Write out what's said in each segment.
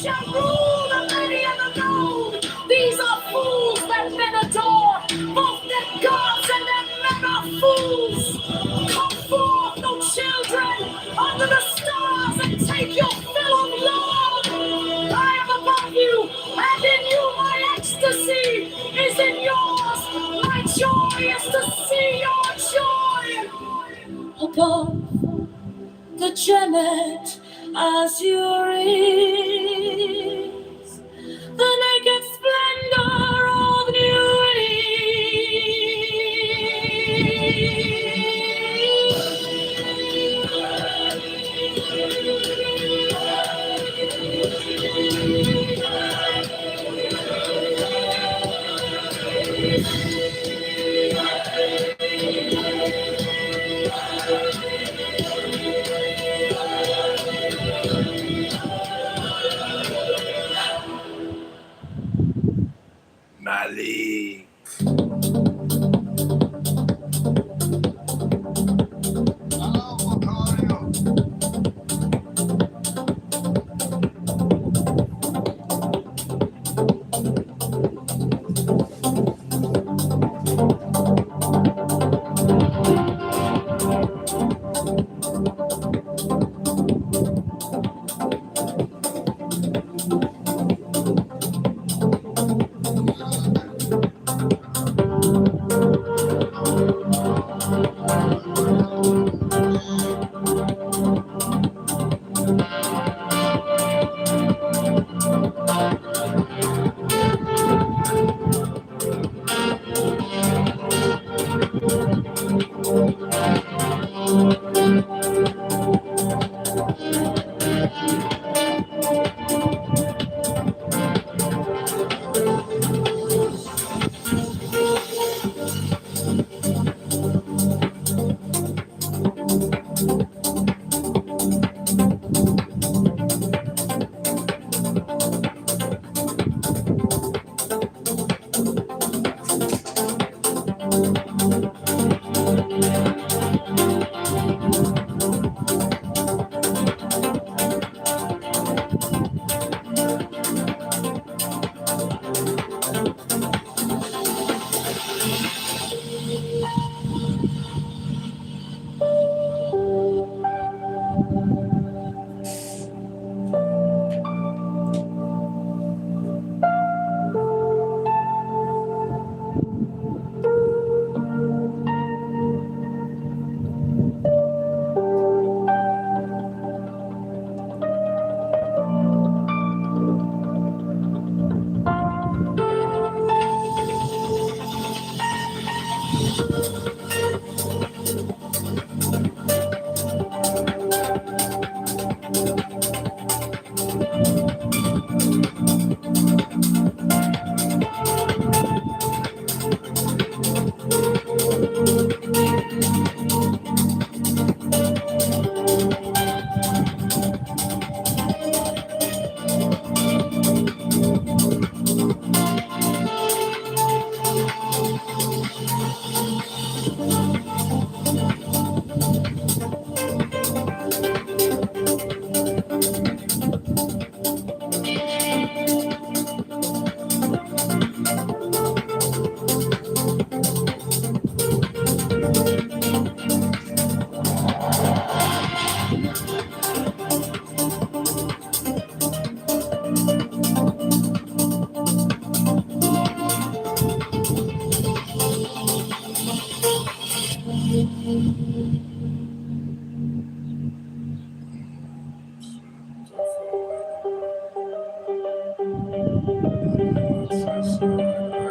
shall rule the lady and the gold. These are fools that men adore. Both their gods and their men are fools. Come forth, O children, under the stars and take your fill of Lord. I am above you, and in you my ecstasy is in yours. My joy is to see your joy. Above the Janet azure is the naked splendor of new Malik.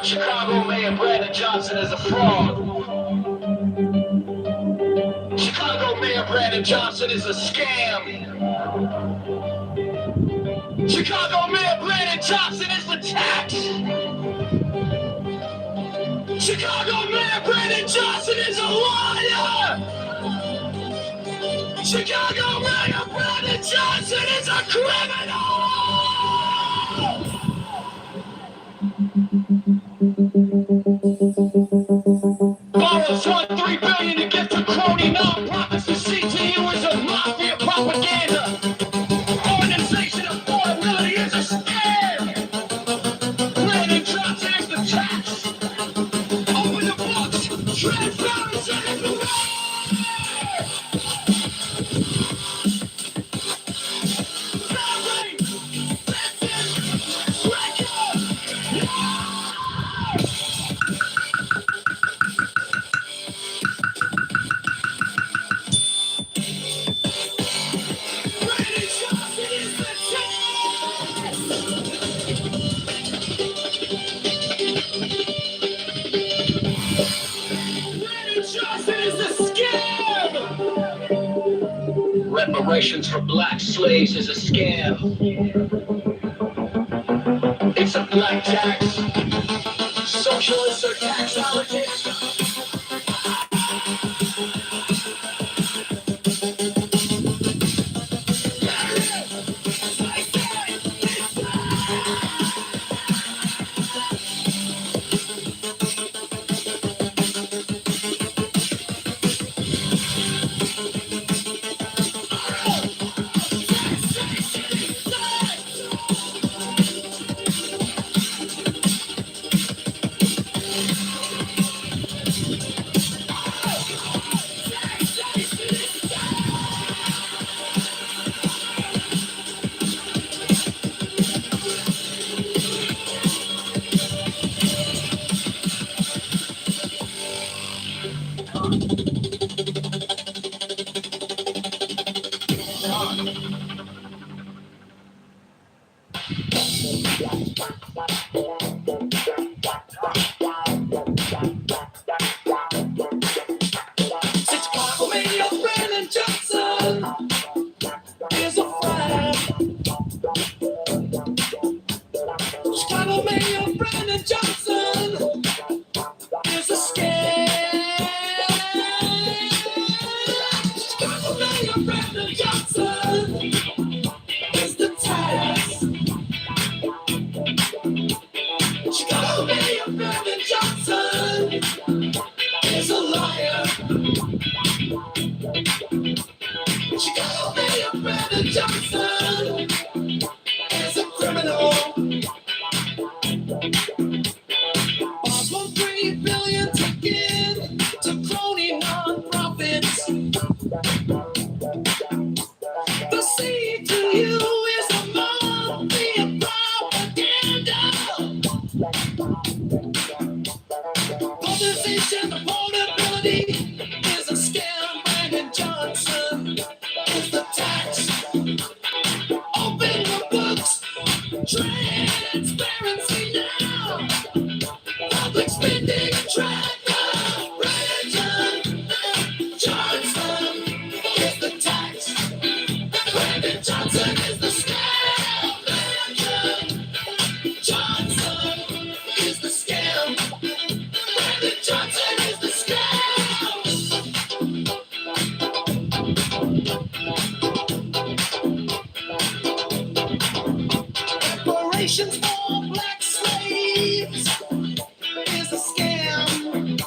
Chicago Mayor Brandon Johnson is a fraud. Chicago Mayor Brandon Johnson is a scam. Chicago Mayor Brandon Johnson is the tax. Chicago Mayor Brandon Johnson is a liar. Chicago Mayor Brandon Johnson is a criminal. Borrows $1.3 billion to give to crony non-profits. The CTU is a mafia propaganda organization of 4 million is a Reparations for black slaves is a scam. It's a black tax. Socialists are taxologists. Reparations for black slaves is a scam.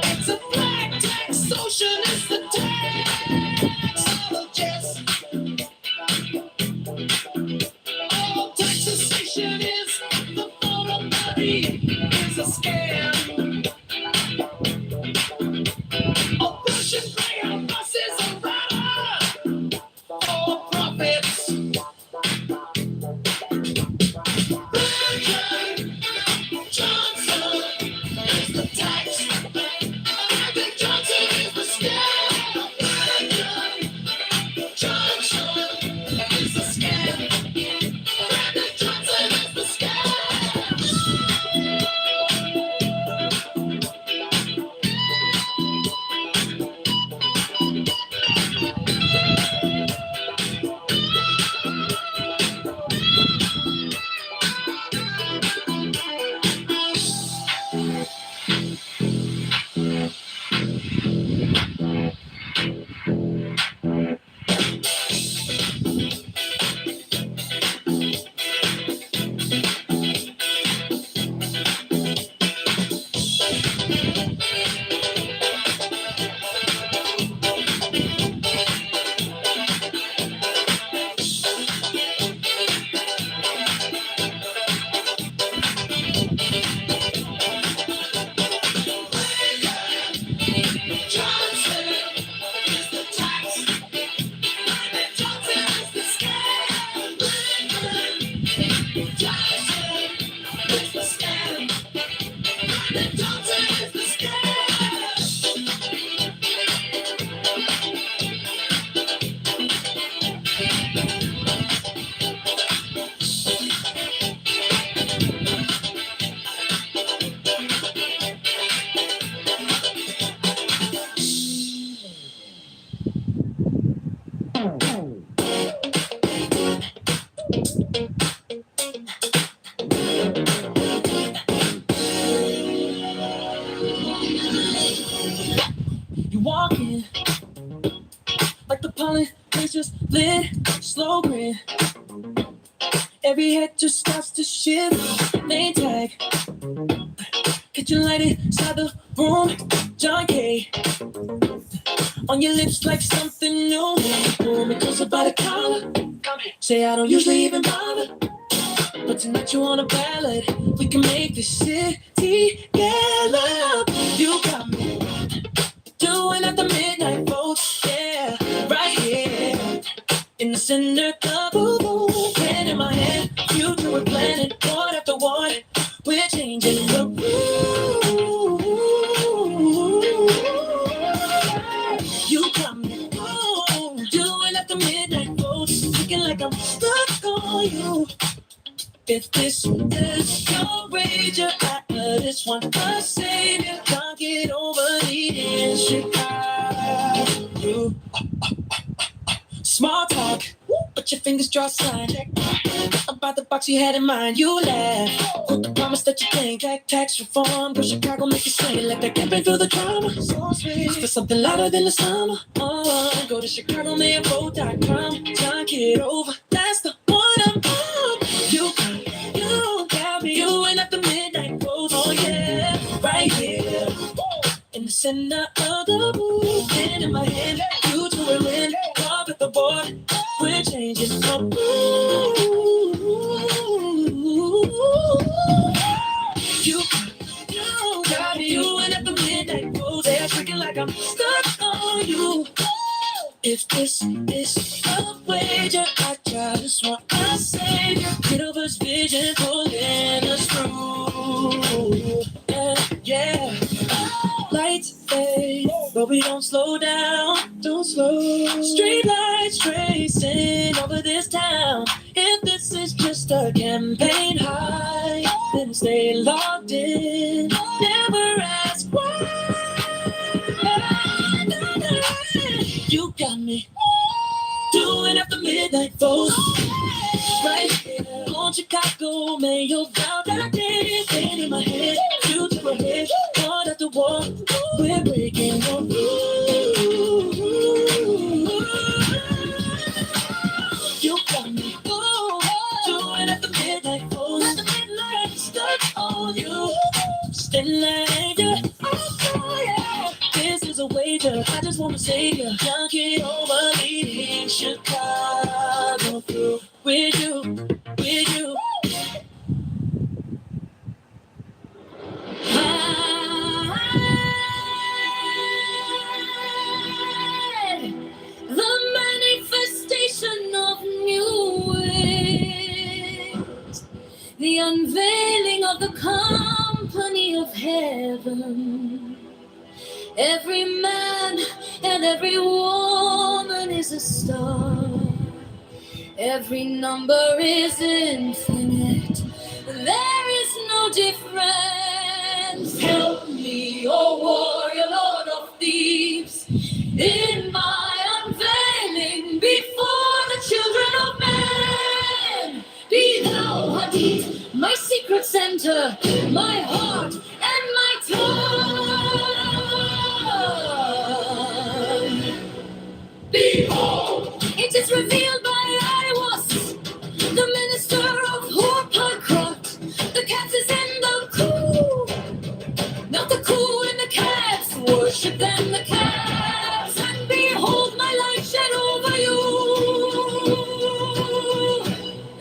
It's a black tax socialist taxologist. All taxation is the fault of money is a scam. Abortion prayer buses are rudder for profits. sit, slow grin. Every head just starts to shift. Name tag. Kitchen light inside the room. John K. On your lips like something new. Pull me closer by the collar. Say I don't usually even bother, but tonight you want a ballad. We can make this city yellow. You got me doing at the midnight vote. Yeah, right here in the center of the room. Pen in my hand, you do it planning. One after one, we're changing the rules. You got me doing at the midnight vote. Looking like I'm stuck on you. If this is your wager, I just want a savior. Can't get over the Chicago. Small talk, but your fingers draw a sign. About the box you had in mind, you laugh. Quick to promise that you can't. Tax reform, go Chicago, make it swing. Let that campaign through the drama. So sweet. For something louder than the summer. Go to ChicagoMayorVote.com. John Kitover, that's the one I'm on. You got me. You ain't at the midnight vote. Oh yeah, right here in the center of the room. Pen in my hand, you do it when up at the board. We're changing the rules. You got me. You ain't at the midnight vote. They're freaking like I'm stuck on you. If this is a wager, I just want a savior. Kitover's vision pulling us through. Yeah. Lights fade, but we don't slow down. Don't slow. Street lights tracing over this town. If this is just a campaign high, then stay logged in. Never ask why. You got me doing at the midnight vote. Right here on Chicago, Mayor that day. Pain in my head, you to a head, one after one. We're breaking the rules. You got me doing at the midnight vote. At the midnight, stuck on you. Staying like you. Oh yeah. This is a wager, I just want to save you. Can't get over leading Chicago through with you, with you. The manifestation of new ways, the unveiling of the company of heaven. Every man and every woman is a star. Every number is infinite. There is no difference. Help me, oh warrior, Lord of thieves, in my unveiling before the children of men. Be thou Hadith, my secret center, my heart and my tongue. Behold, it is revealed by I was the minister of Horpacroft. The cats is in the cool, not the cool in the cats. Worship them, the cats, and behold my light shed over you.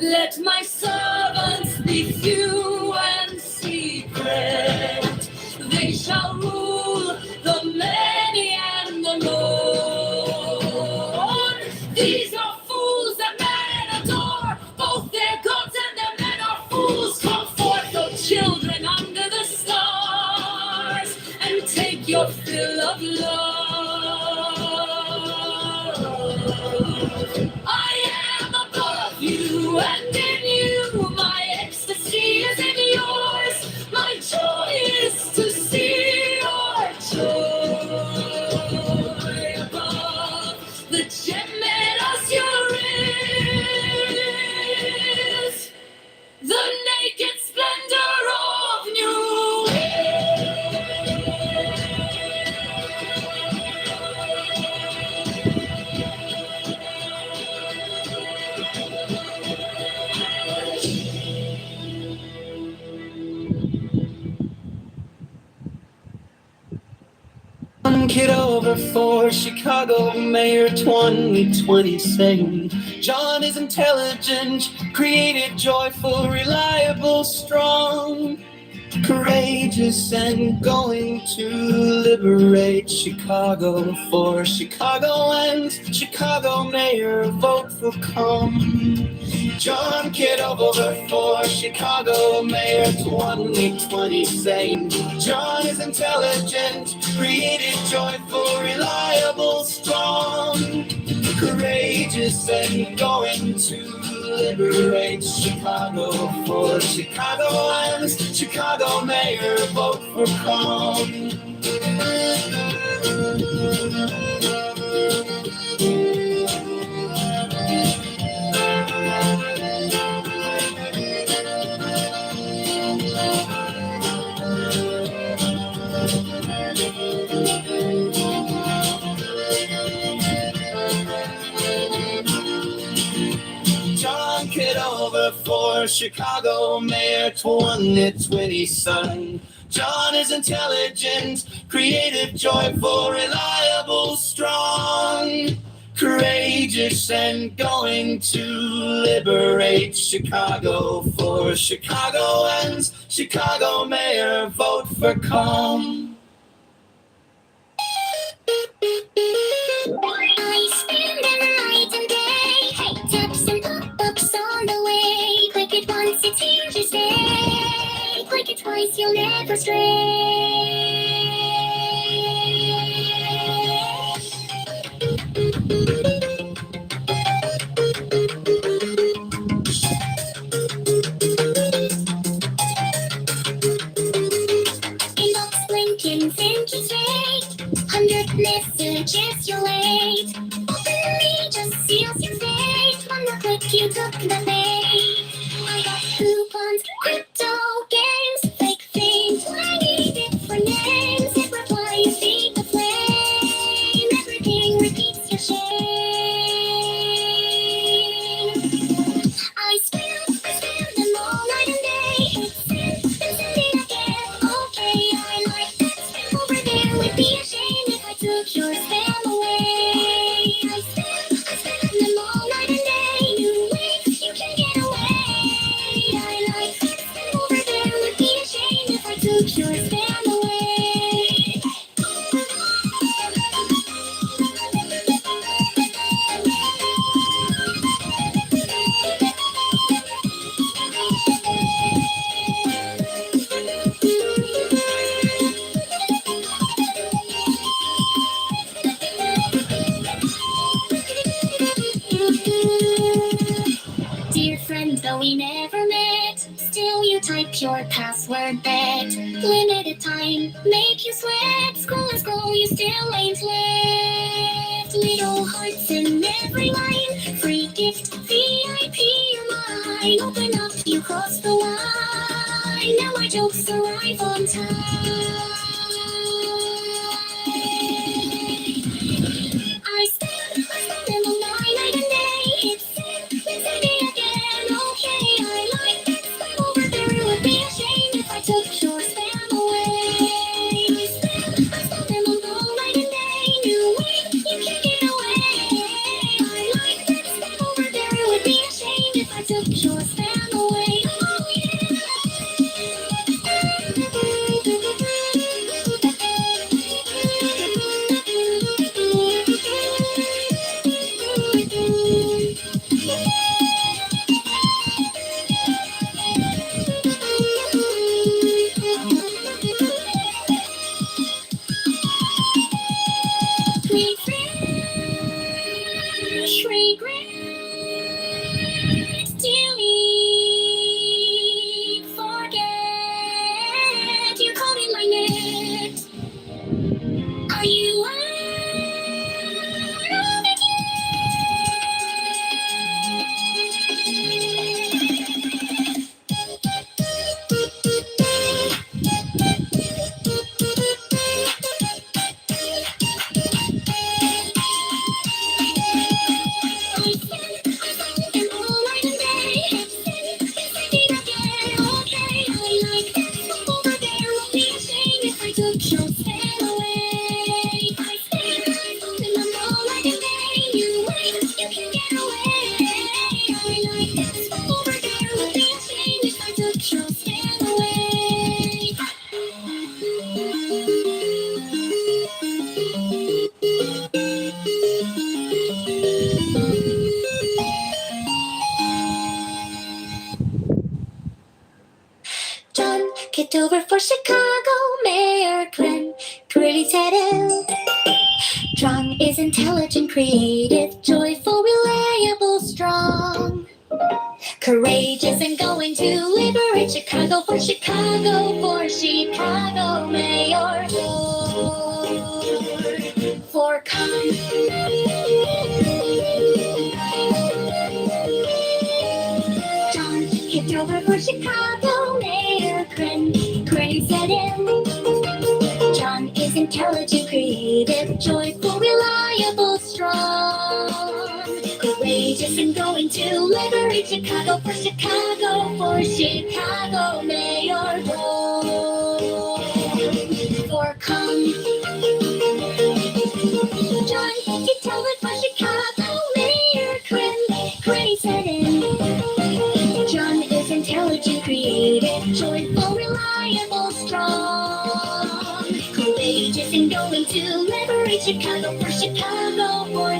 Let my servants be few and secret. They shall rule the many and the lone. These are fools that men adore. Both their gods and their men are fools. Come forth, O children under the stars, and take your fill of love. I am above you, and in you my ecstasy is in over for Chicago Mayor 2020 saying John is intelligent, creative, joyful, reliable, strong, courageous, and going to liberate Chicago for Chicagoans. Chicago Mayor, vote for come. John Kitover for Chicago Mayor 2020 saying John is intelligent, creative, joyful, reliable, strong, courageous, and going to liberate Chicago for Chicagoans. Chicago Mayor, vote for calm. John Kitover for Chicago Mayor 2020 son. John is intelligent, creative, joyful, reliable, strong, courageous, and going to liberate Chicago for Chicagoans. Chicago Mayor, vote for calm. I spend the night and day, taps and pop-ups on the way. Click it once, it's here to stay. Click it twice, you'll never stray. Inbox blinking, thinking straight. 100 messages you're late. Openly just seals your fate. One more click, you took the bait. I got coupons, crypto games, fake things, 20 different names. Hit reply, you feed the flame. Everything repeats your shame. I spam them all night and day. Hit send, then send it again. Okay, I like that spam over there. Would be a shame if I took your spam away. I spam them all night and day. New way, you can get away. I like that spam over there. Would be a shame if I took your spam away. Dear friend, though we never met, still you type your password bet. Limited time, make you sweat. Scroll and scroll, you still ain't left. Little hearts in every line, free gift, VIP, you're mine. Open up, you cross the line. Now my jokes arrive on time. I spam them all night and day. Hit send, then send it again. Okay, I like that spam over there. It would be a shame if I took your spam away. I spam them all night and day. New way, you can get away. I like that spam over there. It would be a shame if I took your spam away. Oh Refresh, regret, delete, forget. You called in my net. Are you out of it yet? Kitover for Chicago Mayor clearly said it. John is intelligent, creative, joyful, reliable, strong, courageous, and going to liberate Chicago for Chicago Mayor. For come. John Kitover for Chicago Mayor, Cranny said in. John is intelligent, creative, joyful, reliable, strong, courageous, and going to liberate Chicago for Chicago Mayor. For come. John Kitover for Chicago Mayor, Cranny said in. John is intelligent, creative, joyful, reliable, strong, courageous, and going to liberate Chicago for Chicago Mayor.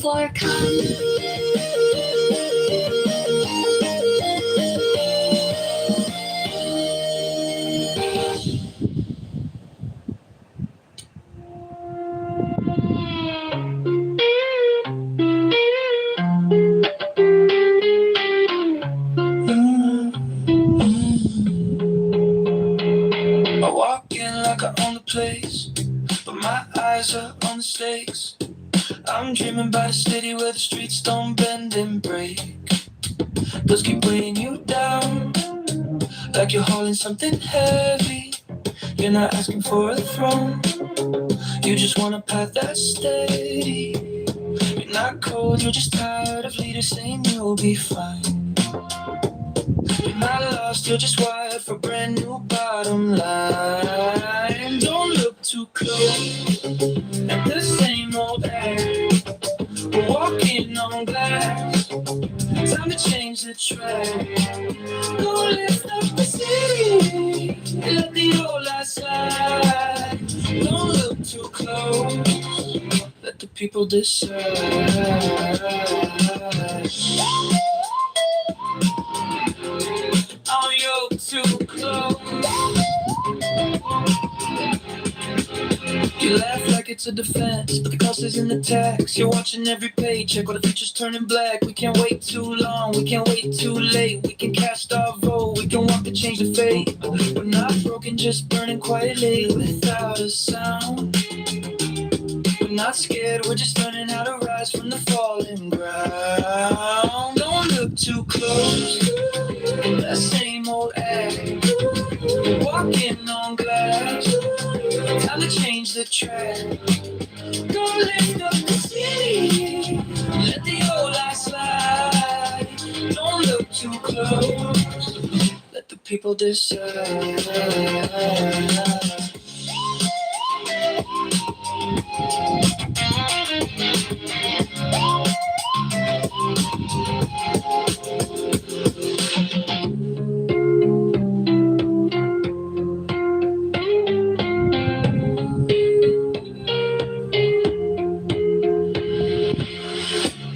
For come. I walk in like I own the place, but my eyes are on the stakes. I'm dreaming about a city where the streets don't bend and break. Those keep weighing you down, like you're holding something heavy. You're not asking for a throne, you just want a path that's steady. You're not cold, you're just tired of leaders saying you'll be fine. You're not lost, you're just wired for brand new bottom line. Don't look too close at the same old act. We're walking on glass, time to change the track. Go lift up the city, let the old light slide. Don't look too close, let the people decide. Oh, you're too close. You laugh like it's a defense, but the cost is in the tax. You're watching every paycheck while the future's turning black. We can't wait too long, we can't wait too late. We can cast our vote, we can walk to change the fate. We're not broken, just burning quietly without a sound. We're not scared, we're just learning how to rise from the falling ground. Don't look too close, that same old act. Walking on glass, time to change the track. Go lift up the city, let the old light slide. Don't look too close, let the people decide.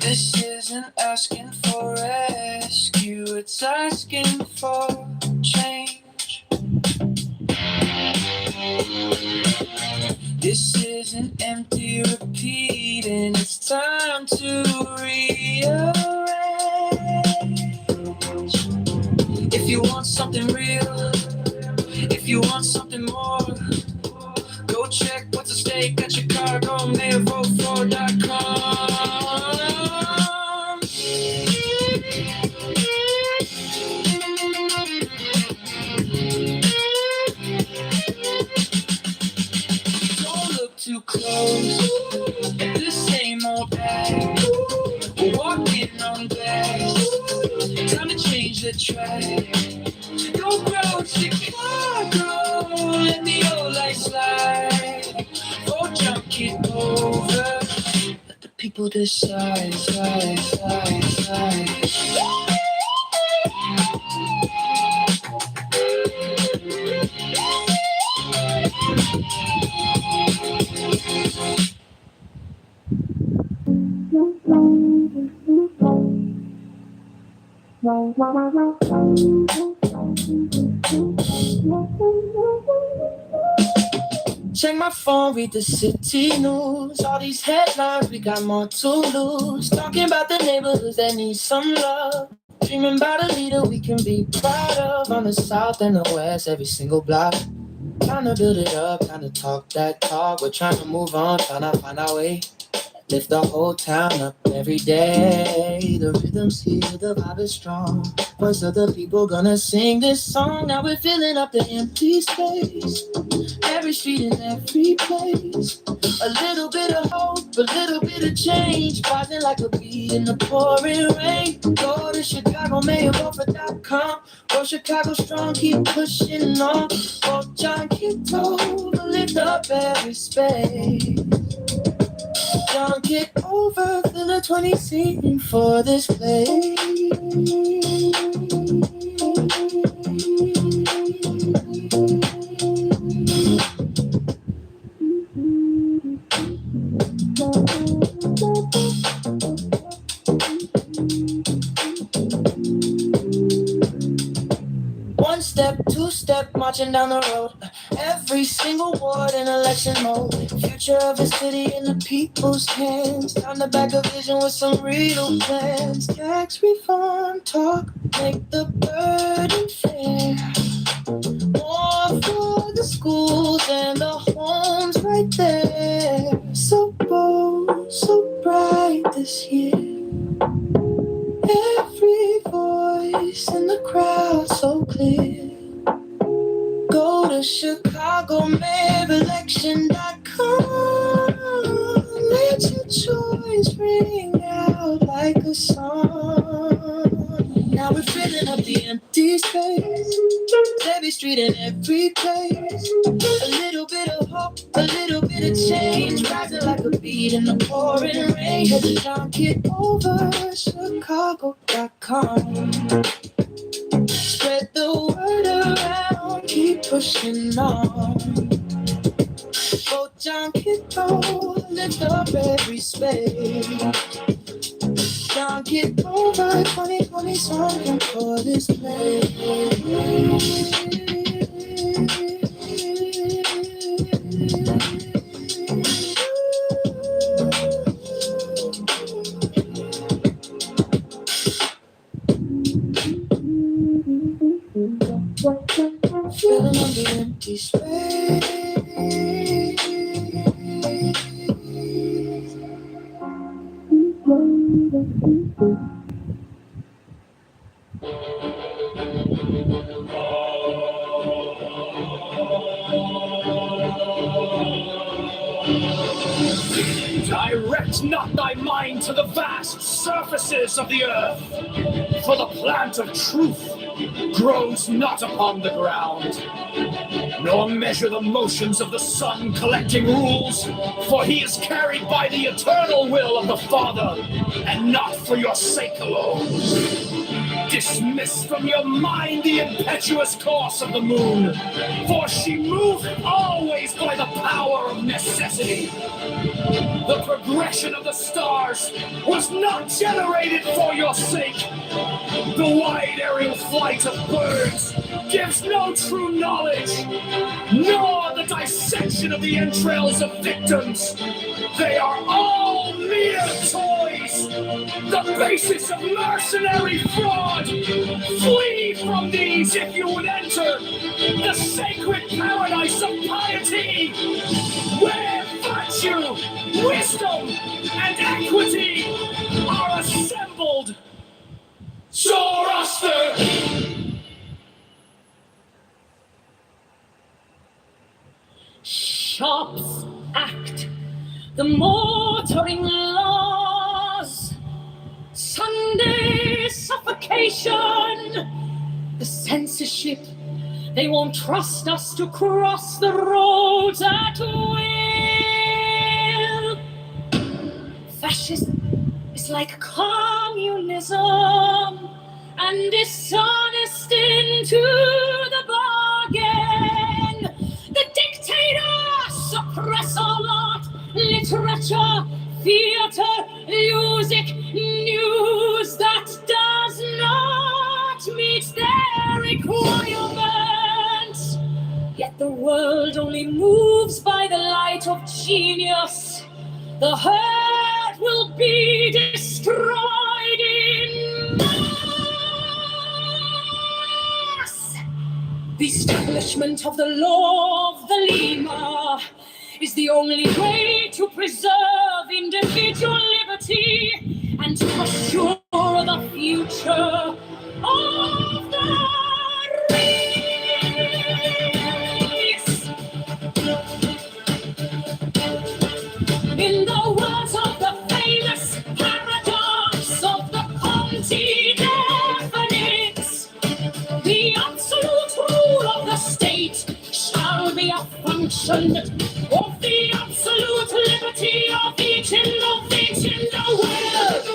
This isn't asking for rescue, it's asking for change. This isn't empty repeating, it's time to rearrange. If you want something real, if you want something more, go check what's at stake at ChicagoMayorVoteFor.com. Don't look too close at the same old act. We're walking on glass, time to change the track. Go grow Chicago, let the old light slide. Oh, John Kitover, let the people decide, side, side, side. Check my phone, read the city news. All these headlines, we got more to lose. Talking about the neighborhoods that need some love. Dreaming about a leader we can be proud of. On the south and the west, every single block. Trying to build it up, trying to talk that talk. We're trying to move on, trying to find our way. Lift the whole town up every day. The rhythm's here, the vibe is strong. Voice of the people gonna sing this song. Now we're filling up the empty space. Every street and every place. A little bit of hope, a little bit of change. Rising like a beat in the pouring rain. Go to Chicago, mayoroffer.com. Go Chicago strong, keep pushing on. Oh, John Kitover, lift up every space. Don't get over, feel a 20 scene for this place. One step, two step, marching down the road. Every single ward in election mode. Future of the city in the people's hands. Time to back a vision with some real plans. Tax reform talk, make the burden fair. More for the schools and the homes right there. So bold, so bright this year. Every voice in the crowd so clear. Go to ChicagoMayorElection.com. Let your choice ring out like a song. Now we're filling up the empty space. Every street and every place. A little bit of hope, a little bit of change. Rising like a beat in the pouring rain. Head to John Kitover, Chicago.com. Spread the word around, keep pushing on. Go John Kitover, lift up every space. John Kitover, 2020 song for this place. Filling up the empty space. Direct not thy mind to the vast surfaces of the earth, for the plant of truth grows not upon the ground. Nor measure the motions of the sun collecting rules, for he is carried by the eternal will of the Father, and not for your sake alone. Dismiss from your mind the impetuous course of the moon, for she moveth always by the power of necessity. The progression of the stars was not generated for your sake. The wide aerial flight of birds gives no true knowledge, nor the dissection of the entrails of victims. They are all mere toys, the basis of mercenary fraud. Flee from these if you would enter the sacred paradise of piety, where virtue, wisdom, and equity are assembled. Zoroaster! Shops act the motoring laws. Sunday suffocation. The censorship, they won't trust us to cross the roads at will. Fascism is like communism and dishonest into the bargain. The dictator suppress all art, literature, theater, music, news that does not meet their requirements. Yet the world only moves by the light of genius. The herd will be destroyed in mass. The establishment of the law of the lemur is the only way to preserve individual liberty and to assure the future of the race. In the words of the famous paradox of the anti-definite, the absolute rule of the state shall be a function of the absolute liberty of each innovation in the world.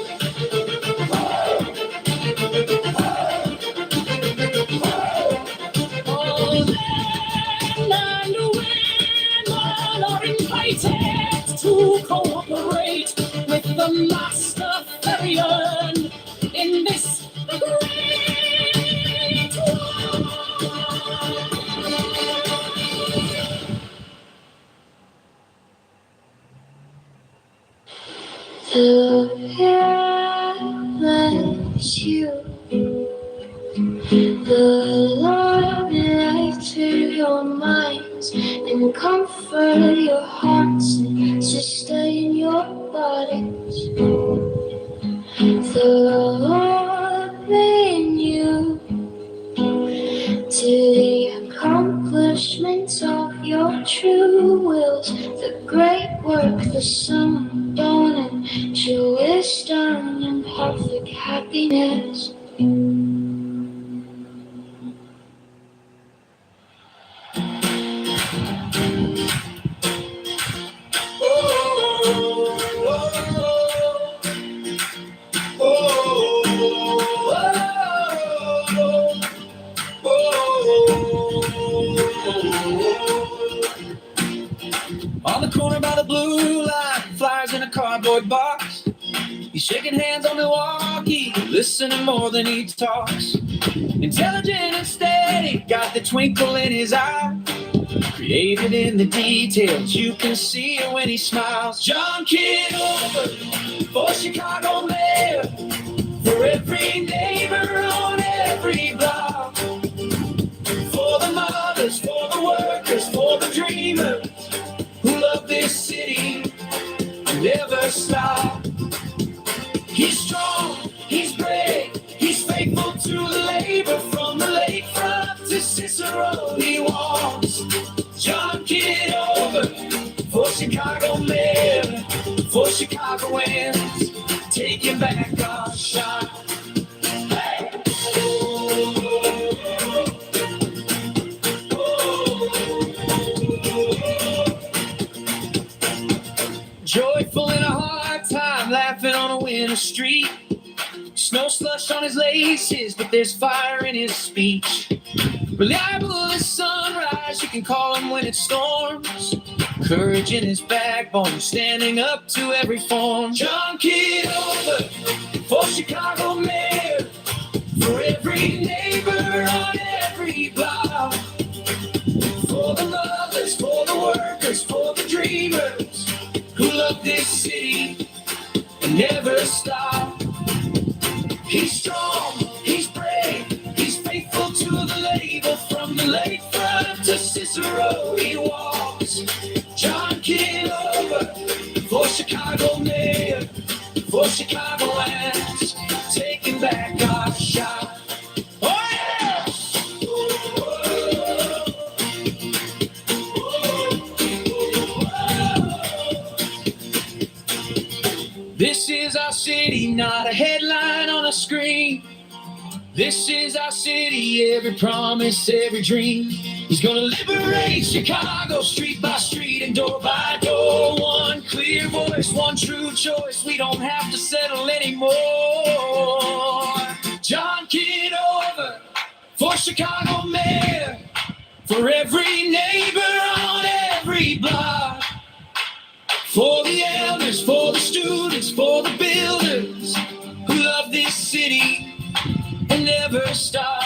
All men and women are invited to cooperate with the Master Therian in this great war. The fearless you, the Lord lighter your minds and comfort your hearts and sustain your bodies. The Lord in you to the accomplishment of your true wills, the great work, the summer dawn, and true wisdom and perfect happiness. On the corner by the blue line, flyers in a cardboard box. He's shaking hands on Milwaukee, listening more than he talks. Intelligent and steady, got the twinkle in his eye. Created in the details, you can see it when he smiles. John Kitover, for Chicago mayor, for every neighbor on every block. For the mothers, for the workers, for the dreamers who love this city and never stop. He's strong, he's brave, he's faithful to the labor. From the lakefront to Cicero he walks. John Kitover, for Chicago mayor, for Chicagoans, taking back our shot. Hey! Joyful in a hard time, laughing on a winter street. Snow slush on his laces, but there's fire in his speech. Reliable as sunrise, you can call him when it storms. Courage in his backbone, standing up to every form. John Kitover, for Chicago mayor, for every neighbor on every block. For the mothers, for the workers, for the dreamers who love this city and never stop. He's strong, he's brave, he's faithful to the labor. From the lakefront to Cicero he walks. John Kitover, for Chicago mayor, for Chicagoans, taking back our shot. Oh yeah! This is our city, not a headline on a screen. This is our city, every promise, every dream. He's gonna liberate Chicago street by street and door by door. One clear voice, one true choice. We don't have to settle anymore. John Kitover, for Chicago mayor, for every neighbor on every block. For the elders, for the students, for the builders who love this city and never stop.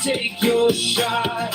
take your shot.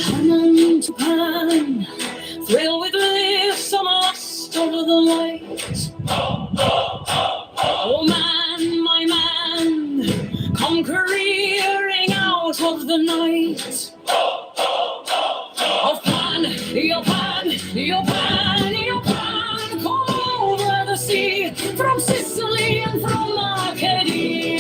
Hammond to pan, thrill with lips, I'm lost over the light. Oh man, my man, come careering out of the night. Of pan, your pan, your pan, your pan, come over the sea, from Sicily and from Arcady.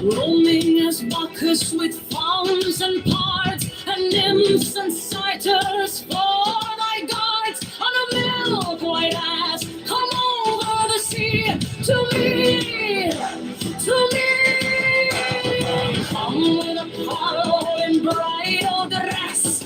Roaming as Bacchus with fauns and pards, and nymphs and satyrs for thy guards, on a milk-white ass, come over the sea to me, to me. Come with Apollo in bridal dress,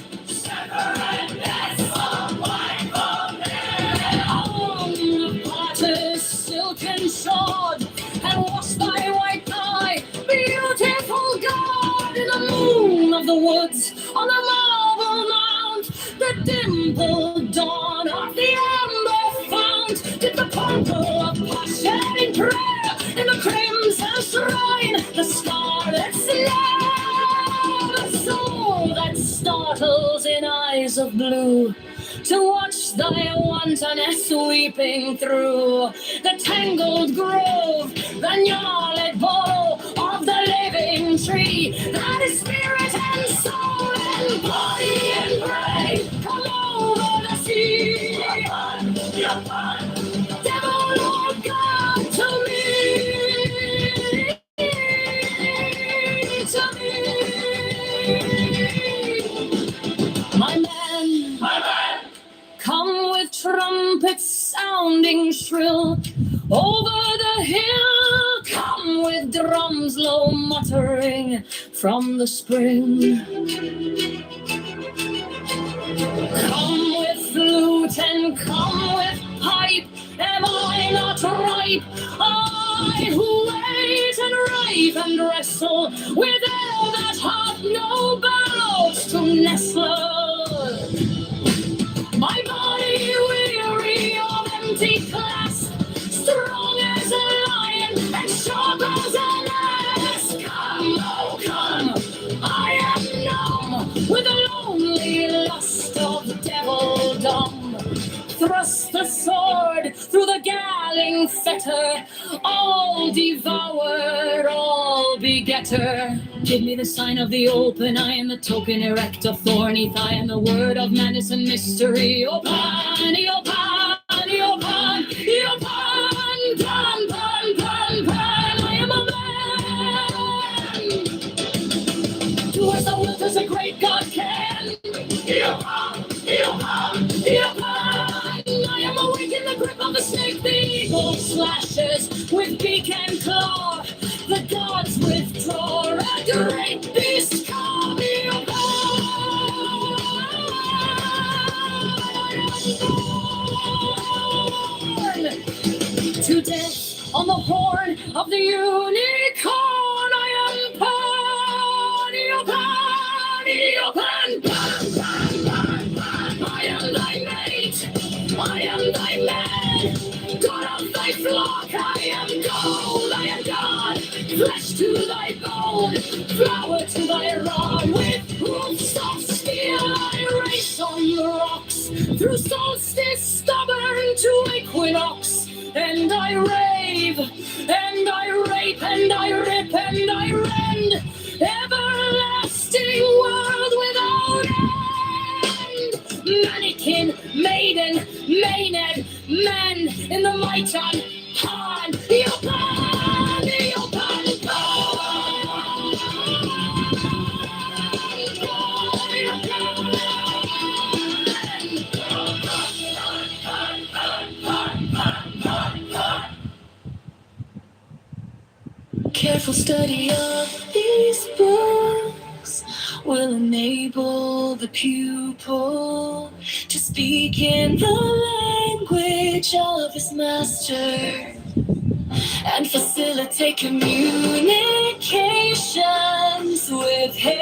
on the parted silken sword, and wash thy white thigh, beautiful God, in the moon of the woods, on the marble mount, the dimpled dawn of the amber fount, did the purple of passion in prayer, in the crimson shrine, the scarlet slab, a soul that startles in eyes of blue, to watch thy wantonness weeping through the tangled grove, the gnarled bowl of the living tree, that is spirit and soul and body and brain, come over the sea. Devil or God, to me, to me. My man, come with trumpets sounding shrill over the hill, come with drums low muttering from the spring. Come with flute and come with pipe, am I not ripe? I who wait and rave and wrestle with air that hath no bounds to nestle. My body weary of empty clasp, strong as a lion and sharp as an ass. Come, oh come, I am numb with the lonely lust of devildom. Thrust the sword through the galling fetter, all devourer, all begetter. Give me the sign of the open eye and the token erect of thorny thigh, and the word of madness and mystery. O pan, o pan, o pan, o pan, pan, pan, pan, pan, I am a man. Do as thou wilt, as a great God can. O pan, o pan, o pan. I am awake in the grip of the snake, the eagle slashes with beak and claw, the gods withdraw, a great beast come to death on the horn of the unicorn. I am pan, I am thy mate, I am thy man, God of thy flock, I am gold, I am God, flesh to thy bone, flower to thy rod, with hoofs of steel I race on the rocks, through solstice stubborn to equinox, and I rave, and I rape, and I rip, and I rend, everlasting world without end. Mannequin, maiden, maenad, man in the miton, pan, pan. Careful study of these books will enable the pupil to speak in the language of his master and facilitate communications with him.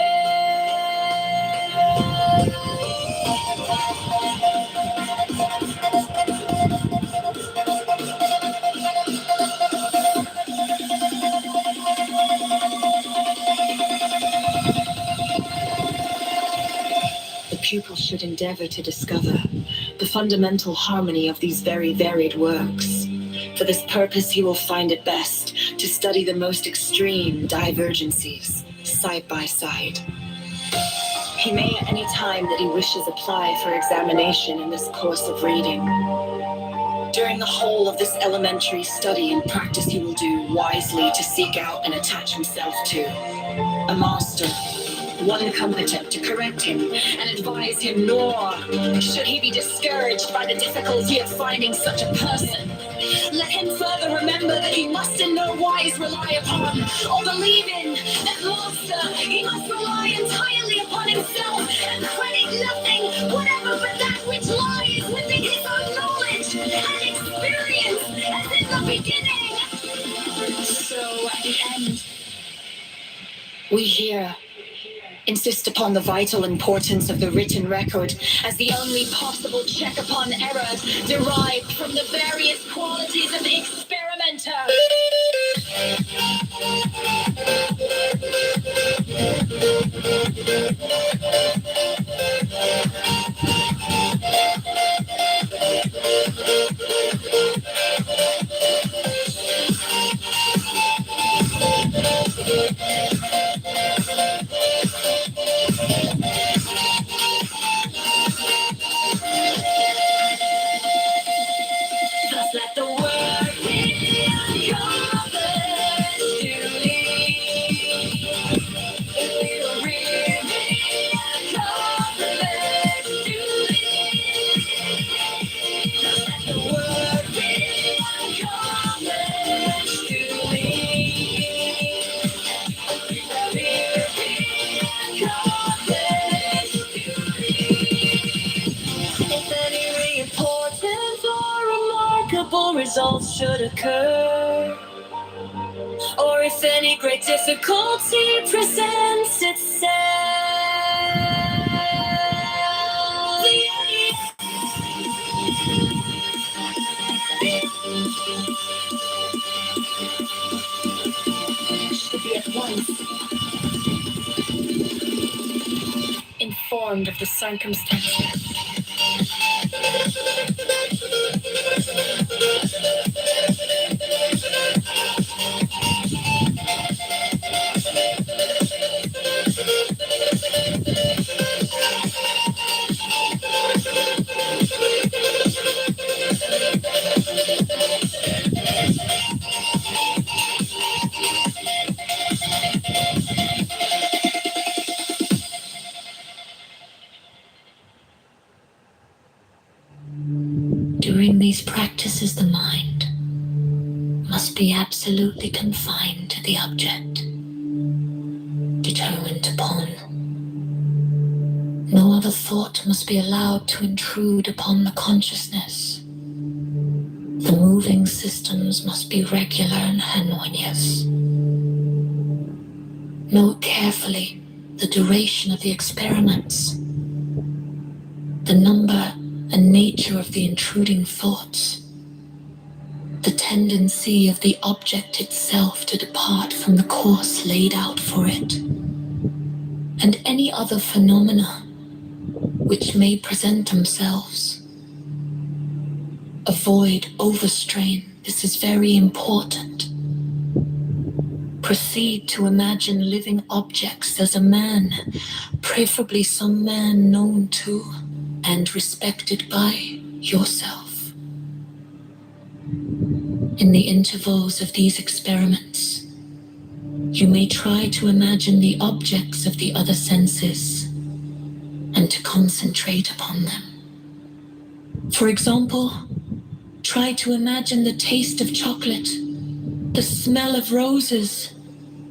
The pupil should endeavor to discover the fundamental harmony of these very varied works. For this purpose, he will find it best to study the most extreme divergencies side by side. He may at any time that he wishes apply for examination in this course of reading. During the whole of this elementary study and practice, he will do wisely to seek out and attach himself to a master, one competent to correct him and advise him, nor should he be discouraged by the difficulty of finding such a person. Let him further remember that he must in no wise rely upon or believe in that master. He must rely entirely upon himself and credit nothing whatever but that which lies within his own knowledge and experience as in the beginning. So at the end, we hear insist upon the vital importance of the written record as the only possible check upon errors derived from the various qualities of the experimenter. Thus let the word be accomplished duly. It will really accomplished duly. Thus let the word be accomplished duly. It will really accomplished duly. If any important or remarkable results should occur, or if any great difficulty presents itself, should be at once informed of the circumstances. During these practices, the mind must be absolutely confined to the object determined upon. No other thought must be allowed to intrude upon the consciousness. The moving systems must be regular and harmonious. Note carefully the duration of the experiments, the number and nature of the intruding thoughts, the tendency of the object itself to depart from the course laid out for it, and any other phenomena which may present themselves. Avoid overstrain. This is very important. Proceed to imagine living objects as a man, preferably some man known to and respected by yourself. In the intervals of these experiments, you may try to imagine the objects of the other senses and to concentrate upon them. For example, try to imagine the taste of chocolate, the smell of roses,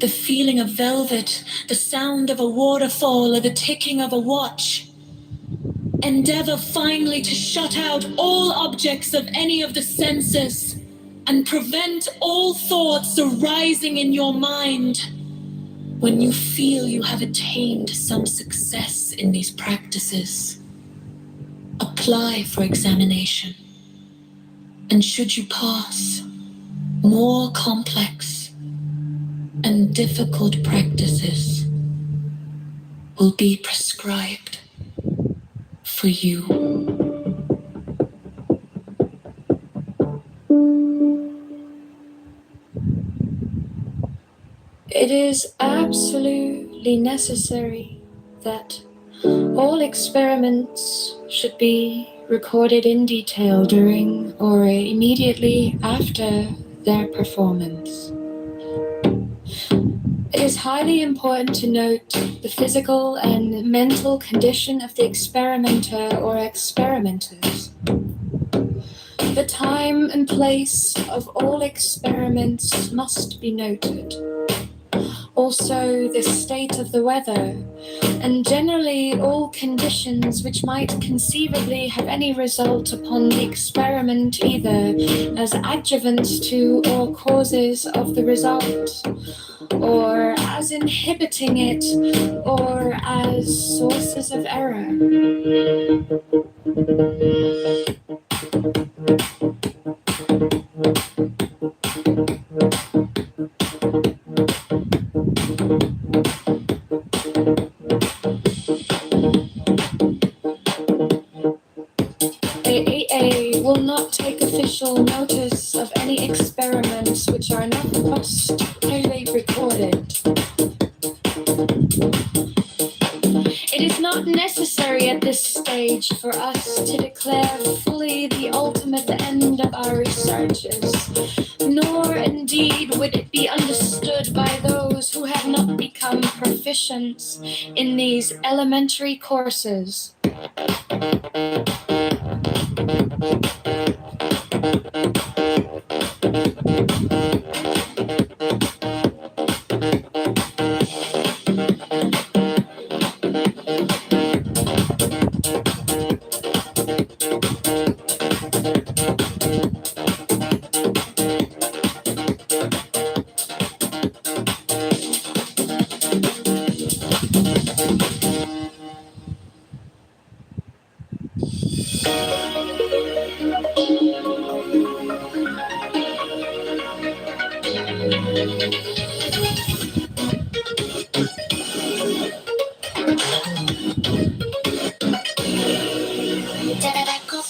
The feeling of velvet, the sound of a waterfall, or the ticking of a watch. Endeavor finally to shut out all objects of any of the senses and prevent all thoughts arising in your mind. When you feel you have attained some success in these practices, apply for examination. And should you pass, more complex and difficult practices will be prescribed for you. It is absolutely necessary that all experiments should be recorded in detail during or immediately after their performance. It is highly important to note the physical and mental condition of the experimenter or experimenters. The time and place of all experiments must be noted. Also, the state of the weather, and generally all conditions which might conceivably have any result upon the experiment, either as adjuvants to or causes of the result, or as inhibiting it, or as sources of error. The AA will not take official notice of any experiments which are not posthumously recorded. It is not necessary at this stage for us to declare fully the ultimate end of our researches, nor indeed would it be understood by those who have not become proficient in these elementary courses.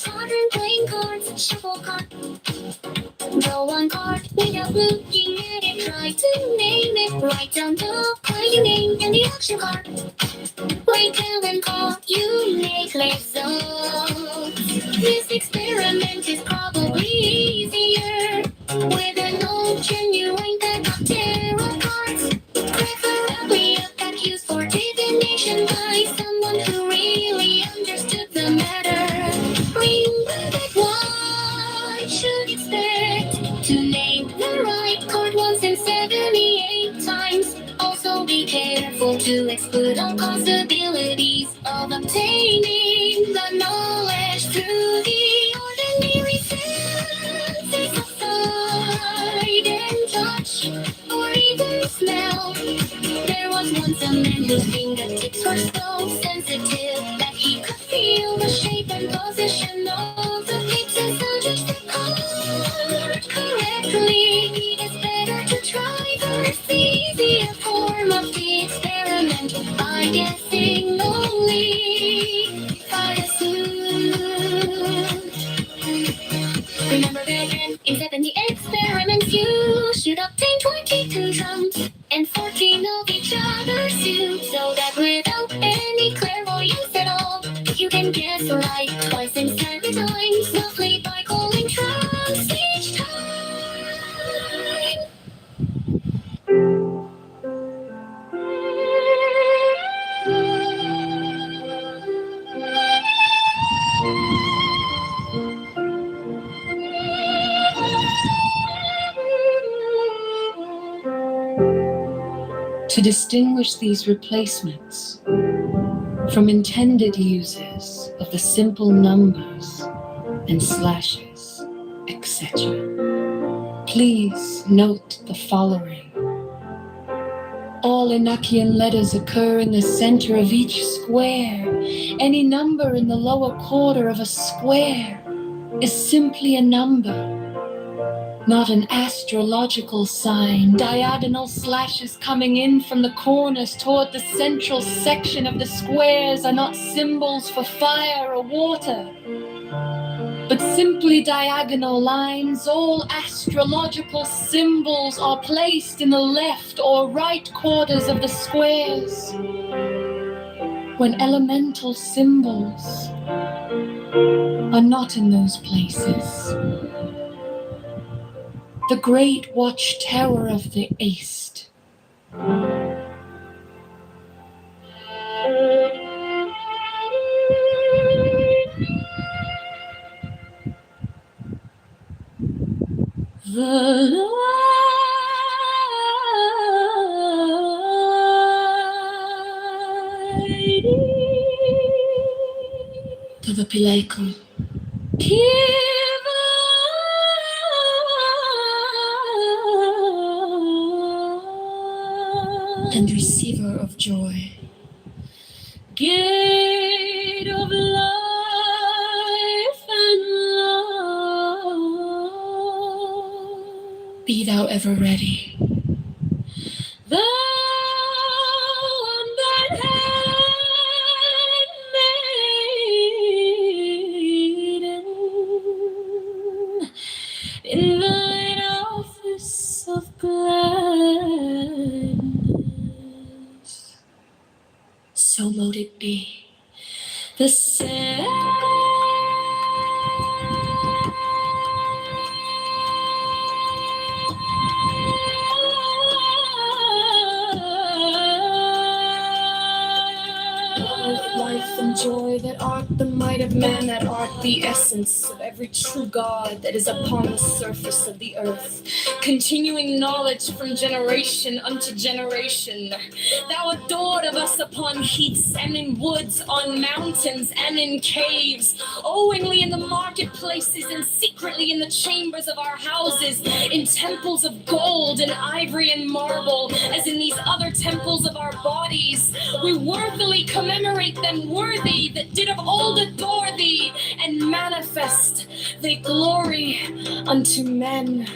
Modern playing cards and shuffle cards. Draw one card without looking at it. Try to name it. Write down the playing name and the action card. Wait till and call. You make results. This experiment is probably easier with an old genuine deck of tarot cards. Preferably a pack used for divination by someone who really understood the matter. Remember what should expect to name the right card once and 78 times. Also be careful to exclude all possibilities of obtaining the knowledge through the ordinary senses of sight and touch, or even smell. There was once a man whose fingertips were so sensitive that he could feel the shape and position of the pips and so judge the card correctly. It is better to try first the easier form of the experiment by guessing only by assume. Remember that in 70 experiments you should obtain 22 drums and 14 of each other's suits, so that without any clairvoyance at all, you can guess right twice and 7 times, softly by calling trumps each time. To distinguish these replacements from intended uses of the simple numbers and slashes, etc., please note the following. All Enochian letters occur in the center of each square. Any number in the lower quarter of a square is simply a number, not an astrological sign. Diagonal slashes coming in from the corners toward the central section of the squares are not symbols for fire or water, but simply diagonal lines. All astrological symbols are placed in the left or right quarters of the squares. When elemental symbols are not in those places, the great watchtower of the East. The light to the Pileco. And receiver of joy. Gate of life and love. Be thou ever ready. Thou on thine handmaiden, in thine office of gladness, so mote it be. The same. Life and joy that art the might of man, that art the essence of every true God that is upon the surface of the earth, continuing knowledge from generation unto generation. Thou adored of us upon heaths and in woods, on mountains and in caves, owingly in the marketplaces and secretly in the chambers of our houses, in temples of gold and ivory and marble, as in these other temples of our bodies. We worthily commemorate them worthy that did of old adore thee and manifest thy glory unto men.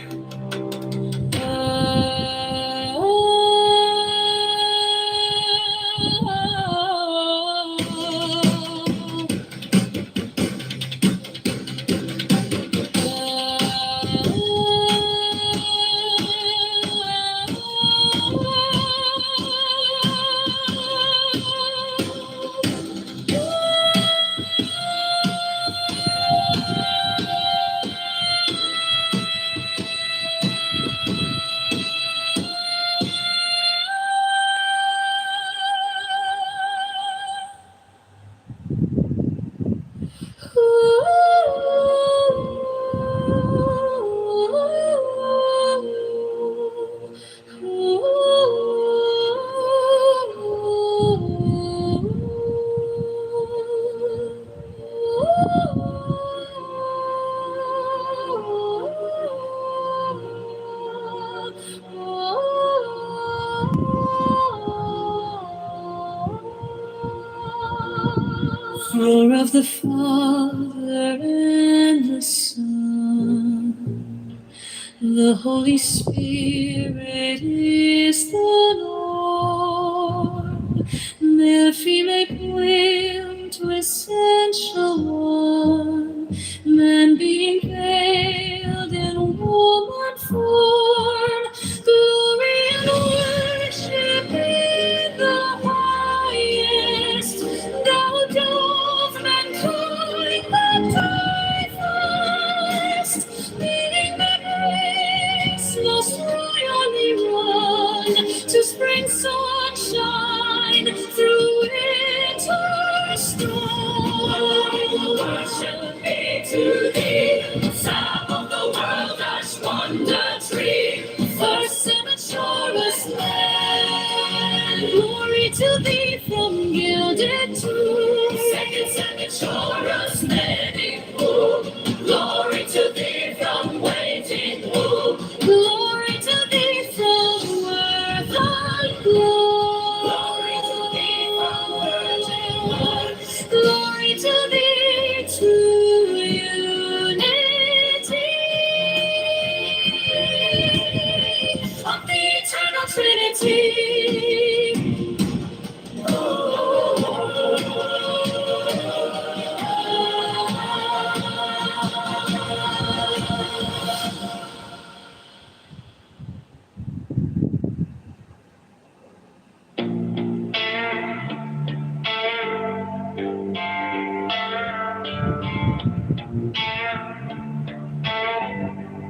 For of the Father and the Son, the Holy Spirit is the Lord. Therefore make will to essential one, man being veiled in woman form, glory and worship in the highest. Thou dove mankind baptized, leading that race most royally run, to spring sunshine through winter storm. Glory to thee from gilded tomb. Second chorus, many glory to thee from waiting womb. Glory to thee from earth glory to thee from virgin womb. Glory to thee, true unity of the eternal Trinity.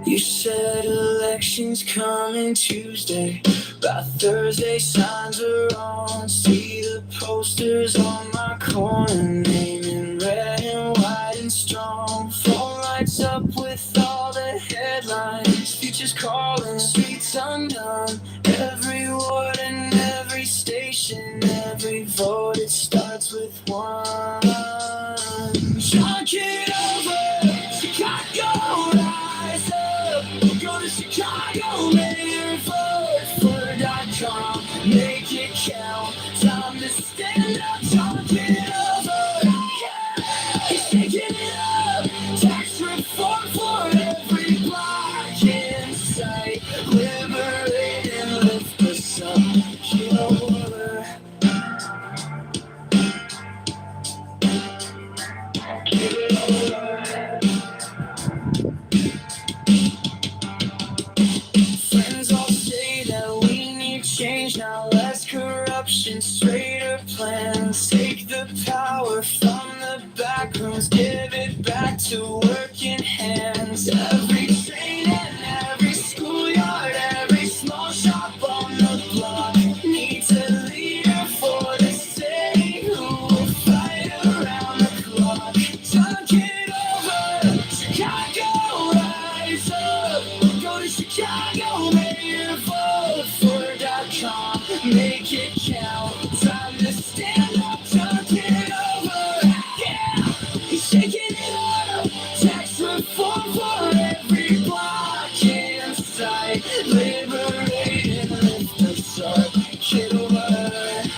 You said elections coming Tuesday. By Thursday, signs are on. See the posters on my corner, name in red and white and strong. Phone lights up with all the headlines. Futures calling, streets undone. Every ward and every station, every vote, it starts with one. Chalk it over, Chicago, rise up. Go to Chicago, mayor, vote for.com. Make it count, time to stand up. Chalk it over, he's shaking it up. Tax reform for every block in sight. Liberate and lift us up. Kitover. Friends all say that we need change now. Less corruption, straighter plans. Take the power from the back rooms, give it back to working hands. Every train and every schoolyard, every small shop on the block needs a leader for the city who will fight around the clock. Talk it over, Chicago, rise up. Go to Chicago, mayor, vote for.com. Make it count, time to stand up. Talk it over, yeah, he's shaking it up. Tax reform for every block in sight. Liberate and lift us up. Kitover.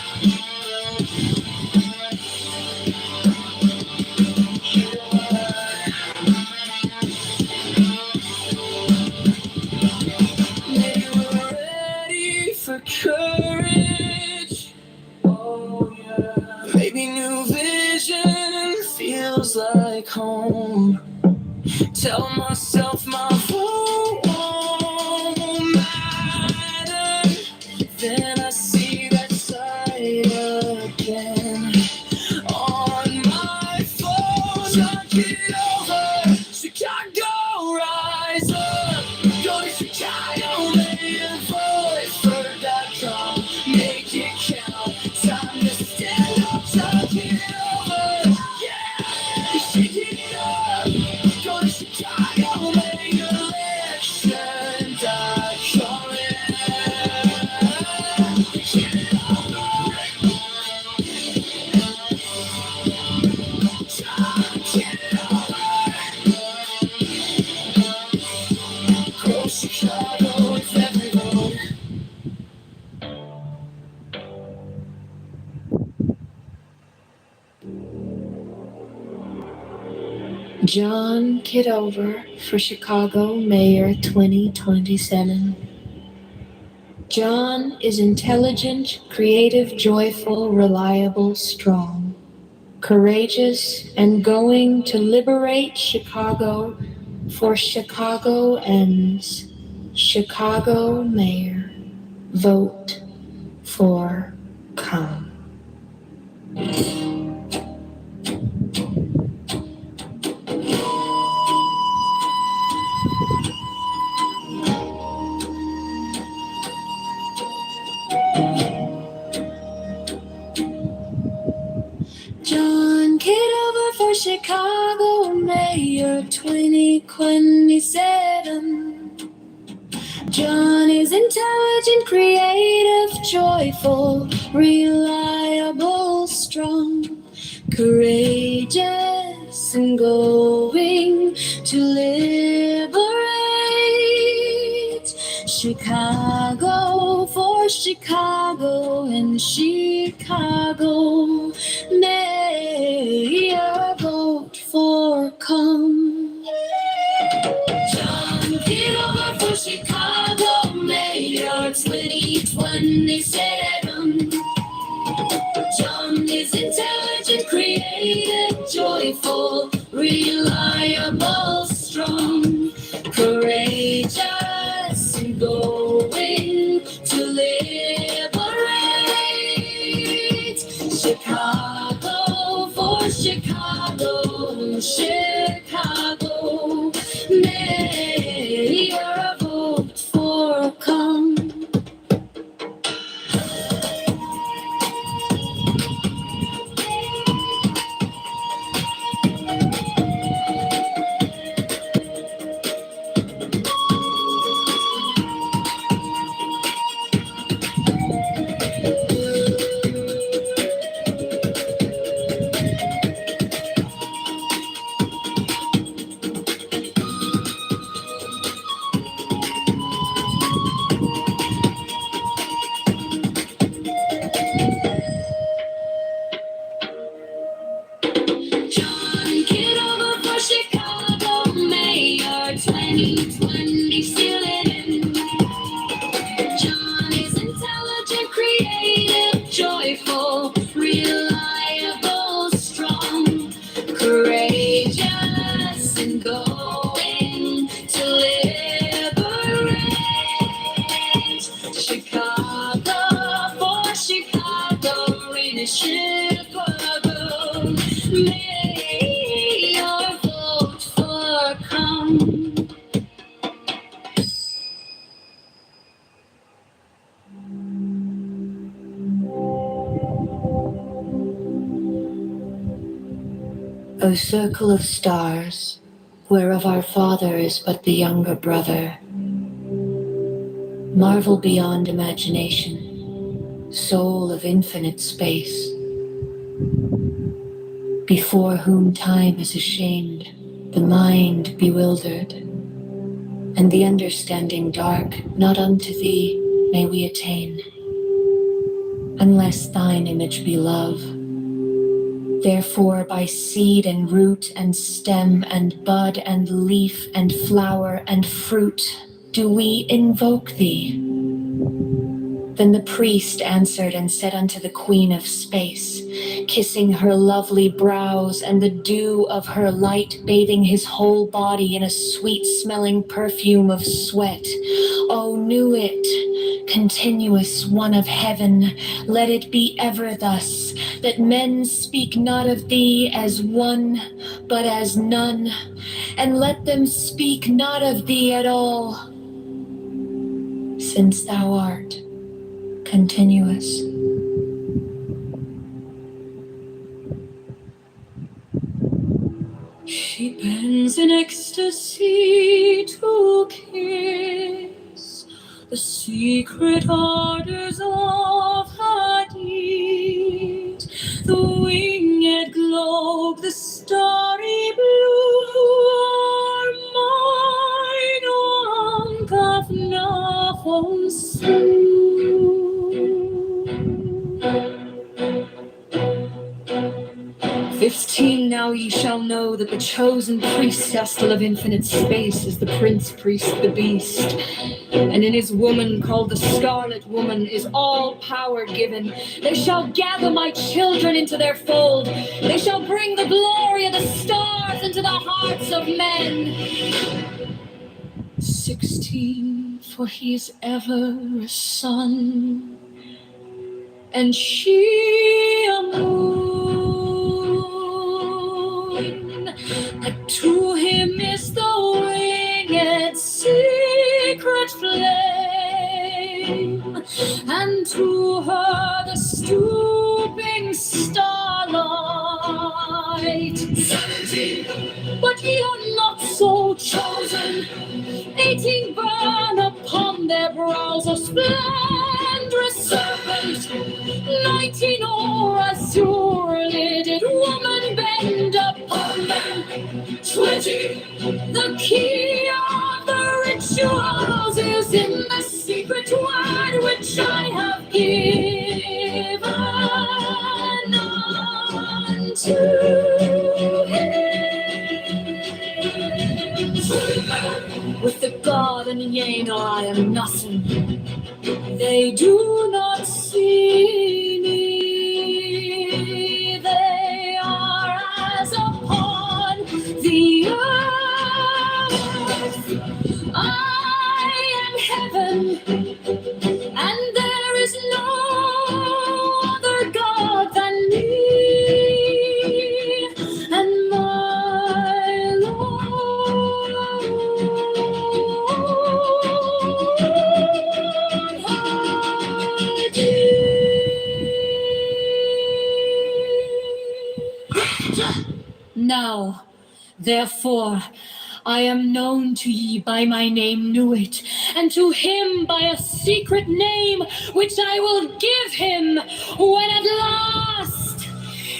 They were ready for courage. Oh yeah. Maybe new vision feels like home. Tell myself my vote won't matter. Then I see that side again on my phone. Talk it over, Chicago, rise up. Go to Chicago, mayor, vote for.com. Make it count, time to stand up. Talk it over, yeah, he's shaking it up. Go to Chicago, make election.com. Get it over. Get it over. Grow Chicago with every vote. John Kitover for Chicago Mayor 2027. John is intelligent, creative, joyful, reliable, strong, courageous, and going to liberate Chicago for Chicago ends. Chicago Mayor, vote for come. John Kitover for Chicago Mayor 2027. John is intelligent, creative, joyful, reliable, strong, courageous, and going to liberate Chicago, for Chicago and Chicago. May your vote for come. John Kitover for Chicago Mayor 2027. John is intelligent, creative, joyful, reliable, strong, courageous, and going to liberate Chicago, for Chicago, Chicago. May your vote for come. John Kitover for Chicago Mayor 2020 still in. John is intelligent, creative, joyful, reliable, strong, courageous, and going to liberate Chicago, for Chicago, in Chicago. May your vote for come. O circle of stars, whereof our Father is but the younger brother, marvel beyond imagination, soul of infinite space, before whom time is ashamed, the mind bewildered, and the understanding dark. Not unto thee may we attain, unless thine image be love. Therefore by seed and root and stem and bud and leaf and flower and fruit do we invoke thee. Then the priest answered and said unto the Queen of Space, kissing her lovely brows and the dew of her light bathing his whole body in a sweet-smelling perfume of sweat, O knew it, continuous one of heaven, let it be ever thus, that men speak not of thee as one, but as none, and let them speak not of thee at all, since thou art continuous. She bends in ecstasy to kiss the secret ardors of Hadid, the winged globe, the starry blue are mine, on Kafnahonsu. 15 now ye shall know that the chosen priestess of infinite space is the prince priest, the beast, and in his woman called the Scarlet Woman is all power given. They shall gather my children into their fold. They shall bring the glory of the stars into the hearts of men. 16, for he is ever a son, and she a moon, that to him is the winged secret flame, and to her the stooping starlight. 17, but ye are not so chosen. 18 burn upon their brows a splendorous 19 or as surely did woman bend upon them. 20. The key of the rituals is in the secret word which I have given unto him. With the God and yea, nor I am nothing. They do not see me. They are as upon the earth. I am heaven, and there is no other God than me. And my Lord I did. Now, therefore, I am known to ye by my name knew it, and to him by a secret name, which I will give him when at last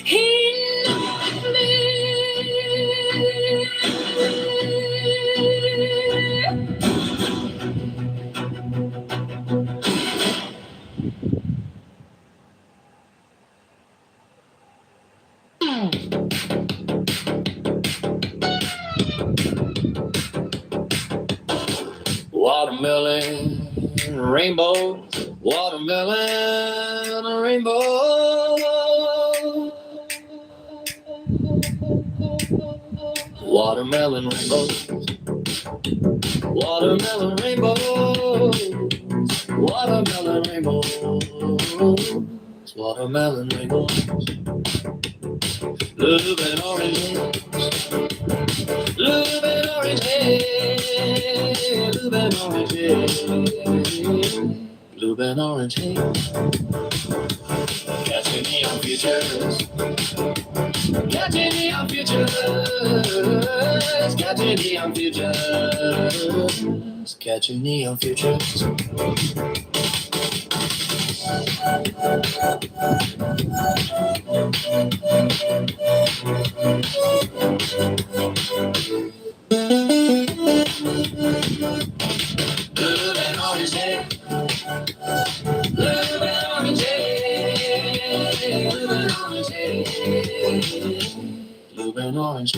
he knoweth me. Watermelon rainbow, watermelon rainbow. Watermelon rainbow, watermelon rainbow, watermelon rainbow, watermelon rainbow. Blue and orange, blue and orange, blue and orange, blue and orange. Catching neon futures, catching neon futures, catching neon futures, catching neon futures. Blue and orange, blue and orange, blue and orange, blue and orange.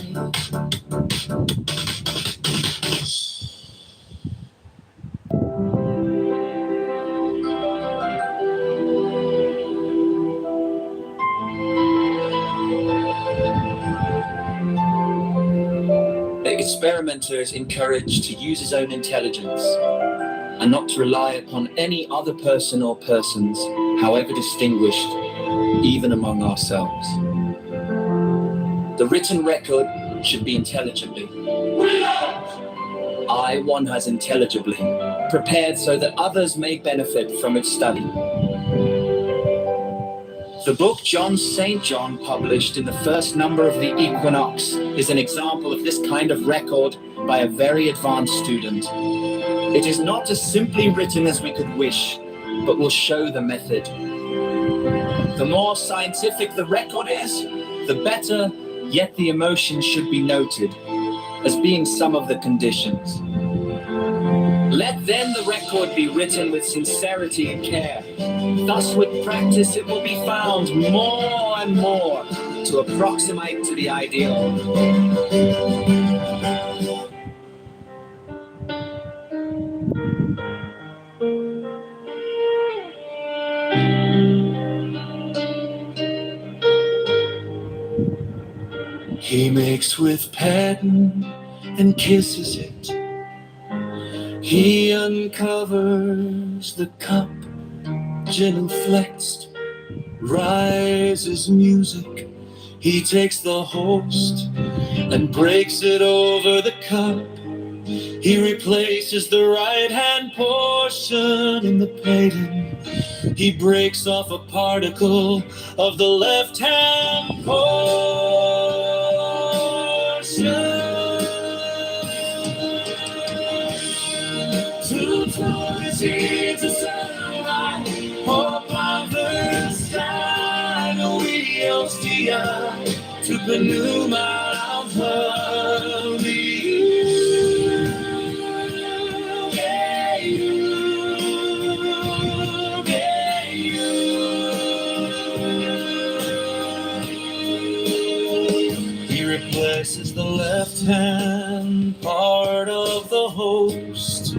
The experimenter is encouraged to use his own intelligence and not to rely upon any other person or persons, however distinguished, even among ourselves. The written record should be intelligibly. One has intelligibly, prepared so that others may benefit from its study. The book John St. John published in the first number of the Equinox is an example of this kind of record by a very advanced student. It is not as simply written as we could wish, but will show the method. The more scientific the record is, the better, yet the emotion should be noted as being some of the conditions. Let then the record be written with sincerity and care. Thus with practice it will be found more and more to approximate to the ideal. He makes with pen and kisses it. He uncovers the cup, genuflects, rises music. He takes the host and breaks it over the cup. He replaces the right-hand portion in the paden. He breaks off a particle of the left-hand portion. To eternity, to sunlight, hope of the dia, tupenuma ang hali. He replaces the left-hand part of the host.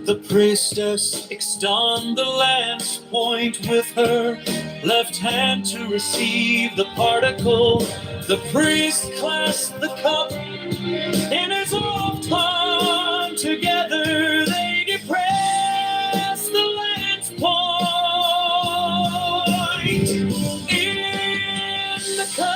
The priestess extends the lance point with her left hand to receive the particle. The priest clasps the cup in his left hand. Together they depress the lance point in the cup.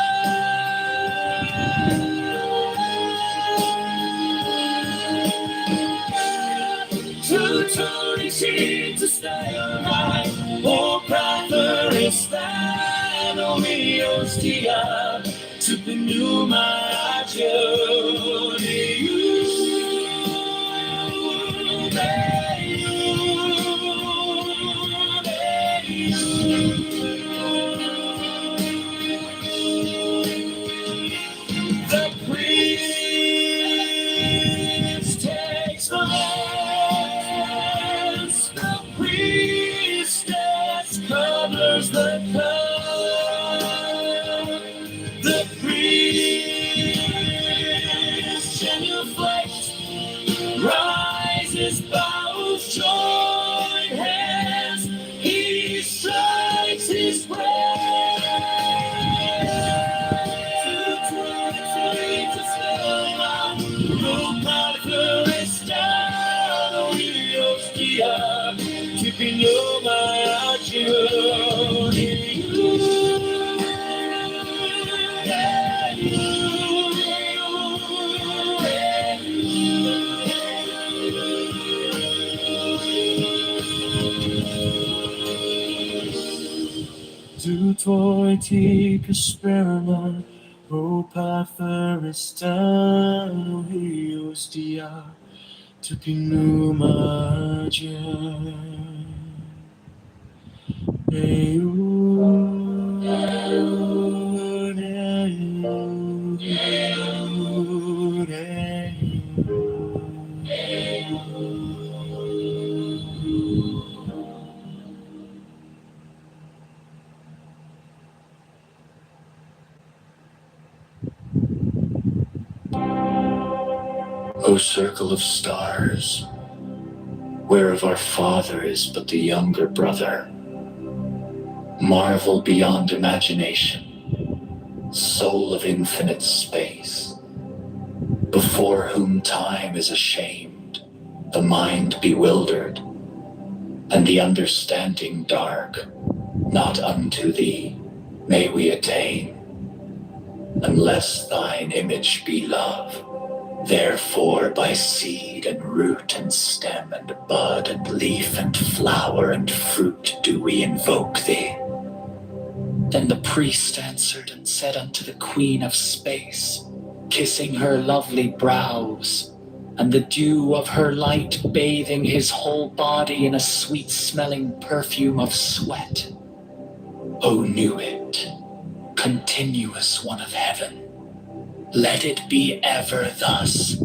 To stay alive, oh brother, is that only hostia to the new The priest takes the covers the cup. The priest genuflects, rises, bows, joint hands. He strikes his breast. No matter is down, keeping your mind. Du tvoj tycker sperma, ropar stan och hos dia, tycker nu magen. O circle of stars, whereof our father is but the younger brother, marvel beyond imagination, soul of infinite space, before whom time is ashamed, the mind bewildered, and the understanding dark. Not unto thee may we attain, unless thine image be love. Therefore by seed and root and stem and bud and leaf and flower and fruit do we invoke thee. Then the priest answered and said unto the queen of space, kissing her lovely brows, and the dew of her light bathing his whole body in a sweet-smelling perfume of sweat. O knew it, continuous one of heaven, let it be ever thus,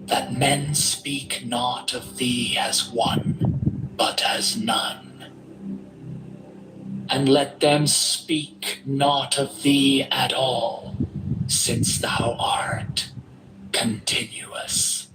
that men speak not of thee as one, but as none. And let them speak not of thee at all, since thou art continuous.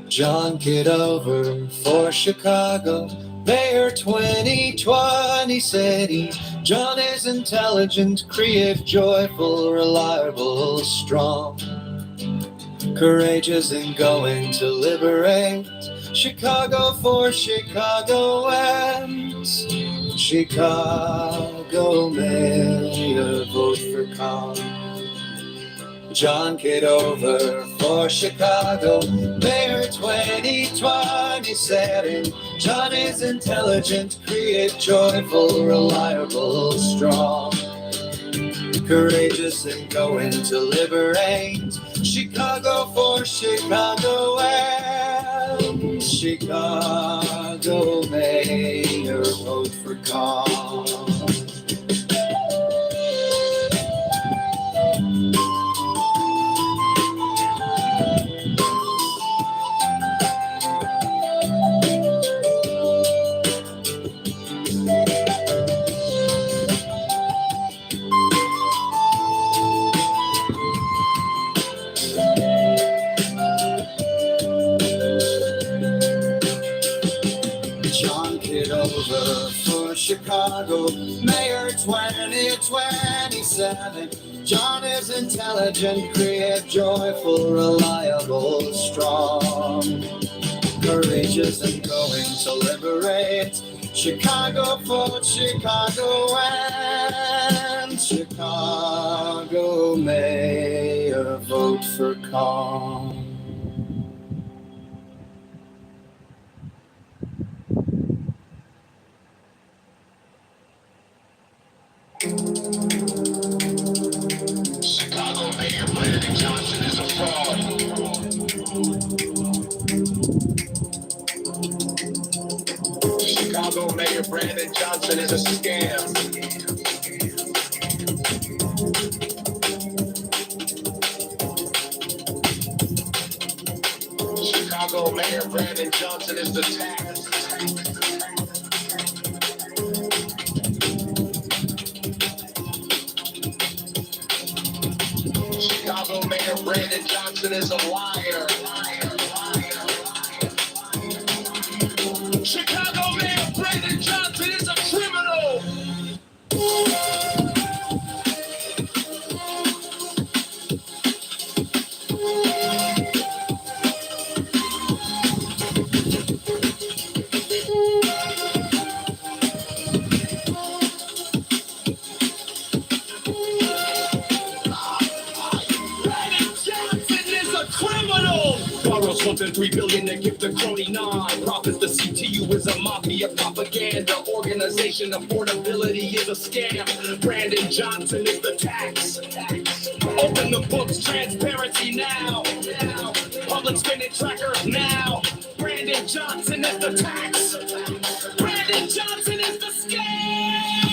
John Kitover for Chicago, Mayor 2020 city. John is intelligent, creative, joyful, reliable, strong, courageous and going to liberate Chicago for Chicagoans. Chicago Mayor, vote for Con. John Kitover for Chicago, Mayor 2020 setting. John is intelligent, creative, joyful, reliable, strong, courageous and going to liberate Chicago for Chicago and Chicago mayor, vote for calm. Kitover for Chicago, Mayor 2027. John is intelligent, creative, joyful, reliable, strong, courageous and going to liberate Chicago for Chicago and Chicago Mayor, vote for calm. Chicago Mayor Brandon Johnson is a fraud. Chicago Mayor Brandon Johnson is a scam. Chicago Mayor Brandon Johnson is the tax. Chicago Mayor Brandon Johnson is a liar. Chicago Mayor Brandon Johnson is a criminal. Borrows 1.3 billion to give the crony 9. Profits the CTU is a mafia propaganda organization. Affordability is a scam. Brandon Johnson is the tax. Open the books, transparency now. Public spending tracker now. Brandon Johnson is the tax. Brandon Johnson is the scam.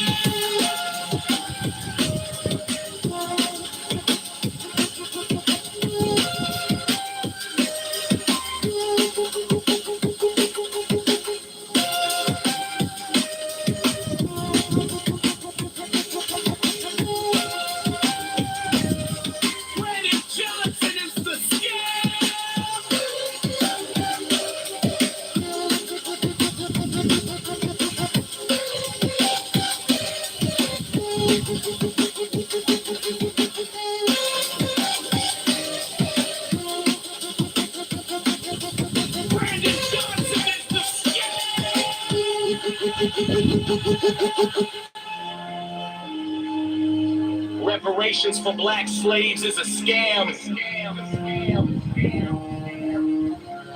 Reparations for black slaves is a scam.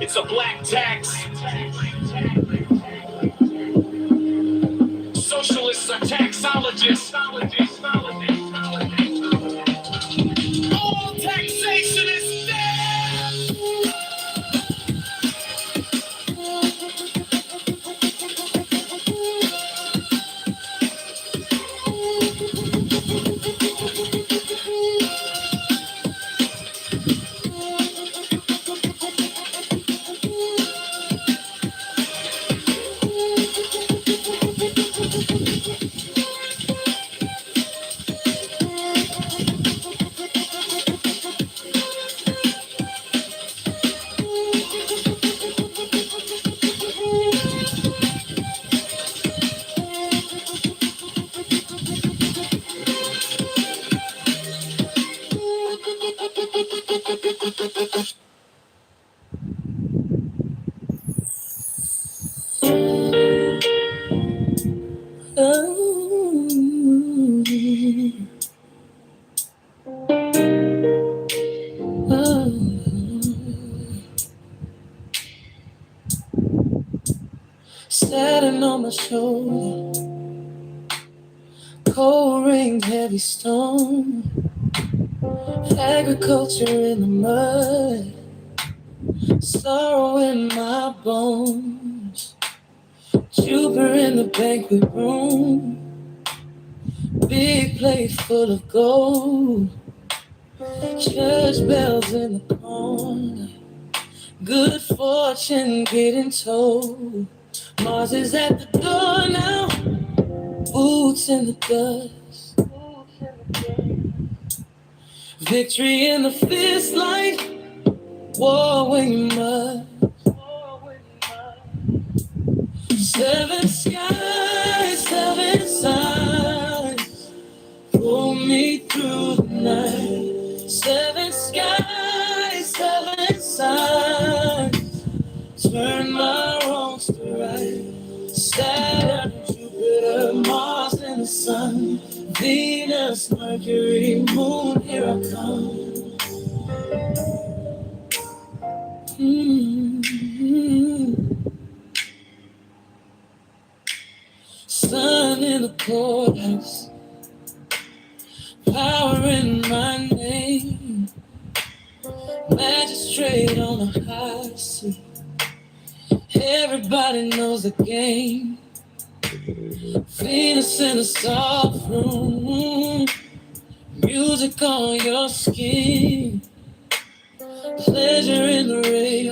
It's a black tax. Socialists are taxologists. All taxation is theft. Standing on my shoulder, Cold rain, heavy storm, agriculture in the mud, sorrow in my bones, Jupiter in the banquet room, big plate full of gold, church bells in the corner, good fortune getting told. Mars is at the door now, boots in the dust, victory in the fist light, war when you must. Seven skies, seven signs, pull me through the night. Seven skies, seven signs, turn my wrongs to right. Saturn, Jupiter, Mars, and the Sun, Venus, Mercury, Moon, here I come. Sun in the courthouse, power in my name, magistrate on the high seat. Everybody knows the game. Venus in the soft room, music on your skin, pleasure in the rain.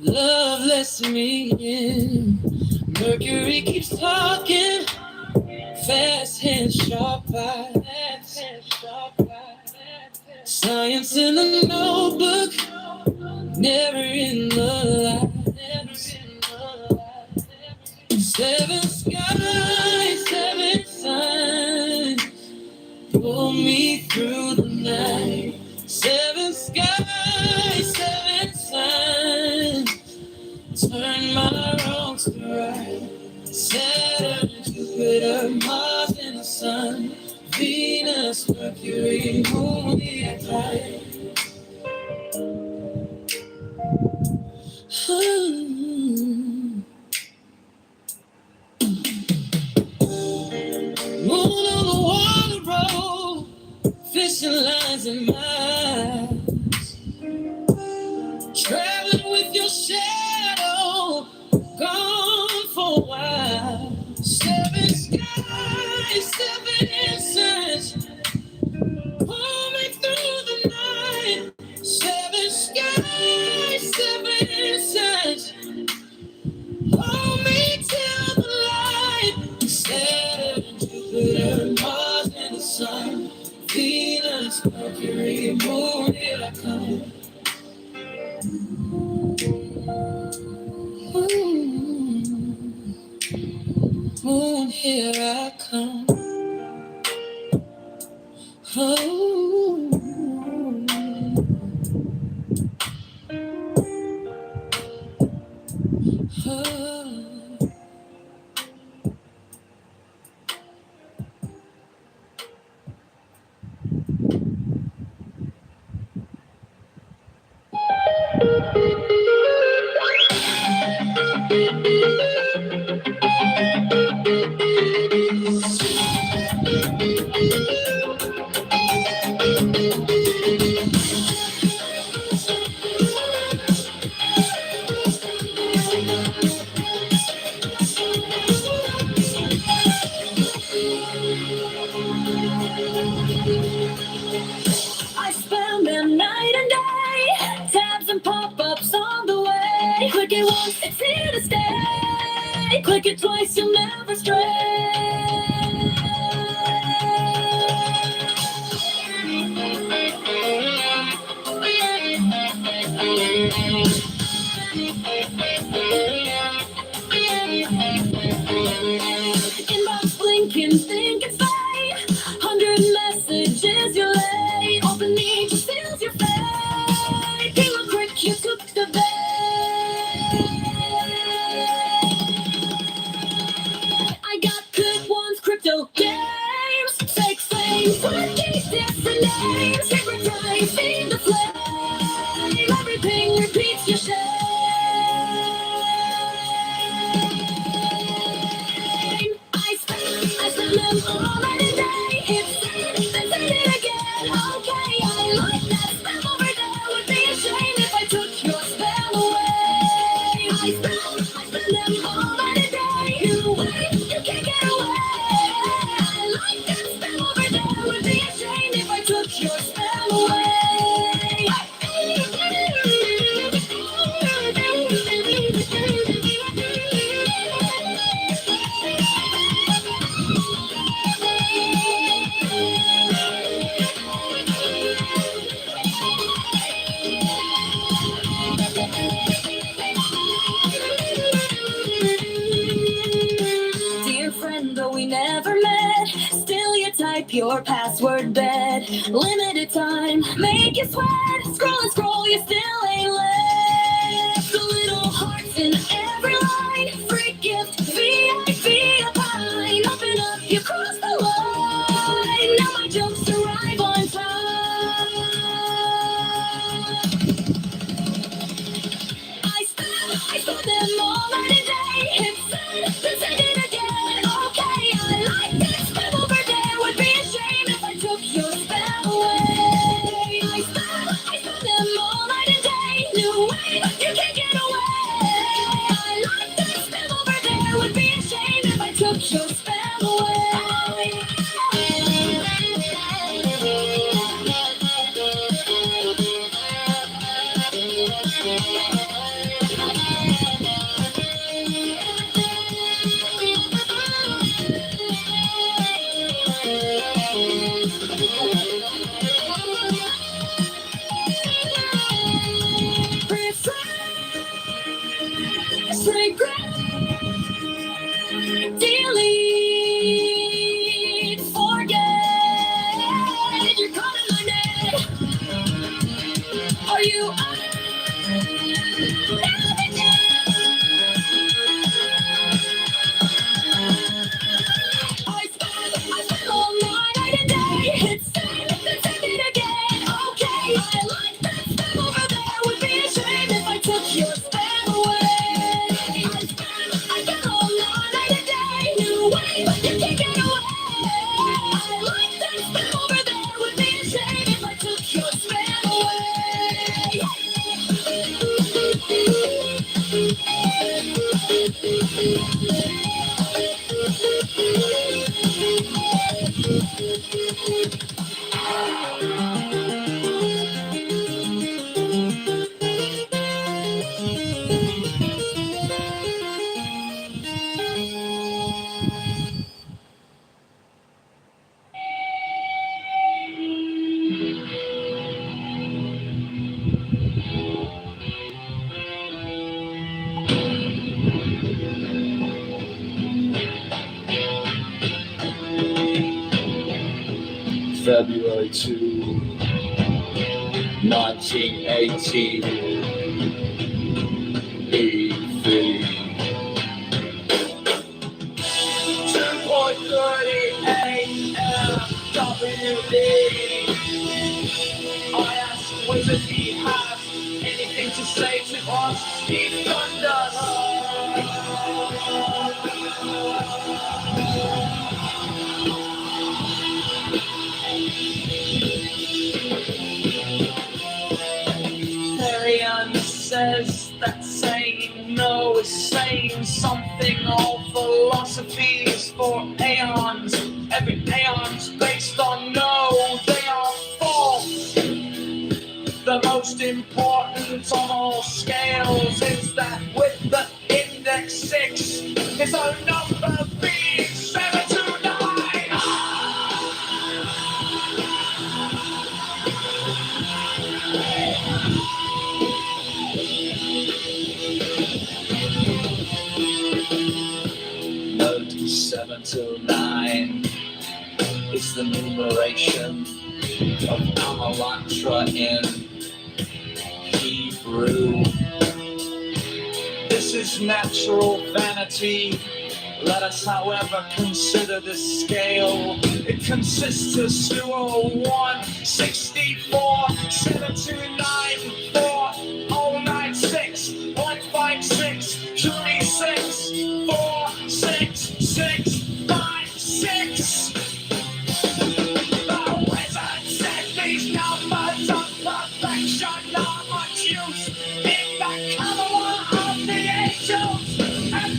Love lets me in. Mercury keeps talking, fast hands, sharp eyes. Science in the notebook, never in the lights. Seven skies, seven signs, pull me through the night. Seven skies, seven signs, turn my wrongs to right. Saturn, Jupiter, Mars, and the Sun, Venus, Mercury, Moon, the light. Moon on the water road, fishing lines in my eyes. Traveling with your shadow, gone for a while. Seven skies, seven suns, pull me through the night. Seven skies, seven suns, pull me till the light. Saturn, Jupiter, Mars, and the Sun, Venus, Mercury, Moon, here I come. Moon, here I come. Oh, oh. I spend the night and day, tabs and pop-ups on the way. Click it once, it's here to stay. Click it twice, you'll never stray. Inbox blinking, thinking fade. 100 messages you late. Open each feels your fate. Came quick, you took the bait. I got good ones, crypto games, fake flames, 20 different names. Hypnotize, feed the flame. Everything repeats your shame. I spend them all night and day. You wait, you can't get away. I like that spell over there. Would be a shame if I took your spell away. Dear friend, though we never met, still you type your password bed. Limited time, make you sweat. Scroll and scroll, you still ain't left. The little hearts in every line. Free gift, VIP, a pine. Open up, you cross the line. Now my jokes arrive on time. I spell them all night and day. Hit send, then send it again. Okay, I like that spell over there. Would be a shame if I took your spell away. I spell them all night and day. New way, you can't get away. I like that spell over there. Would be a shame if I took your spell away. Delete, forget, you're calling my name. Are you I spend all night and day. Hit send, then send it again. Okay, I like that spell over there. Would be a shame if I took your spell away. I spend all night and day. New way, but you can't get away. I like that spell over there. Would be a shame if I took your spell away. February 2, 1980. EV. 2:30 a.m. WD. I asked whether he has anything to say to us. He thundered. Marianne says that saying no is saying something. All philosophies for aeons. Every aeon's based on no, they are false. The most important of all scales is that with the index 6, his own number being 729. Note 729 is the numeration of Amalatra in Hebrew. This is natural vanity. Let us, however, consider this scale. It consists of 01, 64, 729, 4, 096, 156, 26, 4, 6, 6, 5, 6. The wizard said these numbers of perfection are much use in the Kabbalah of the angels. And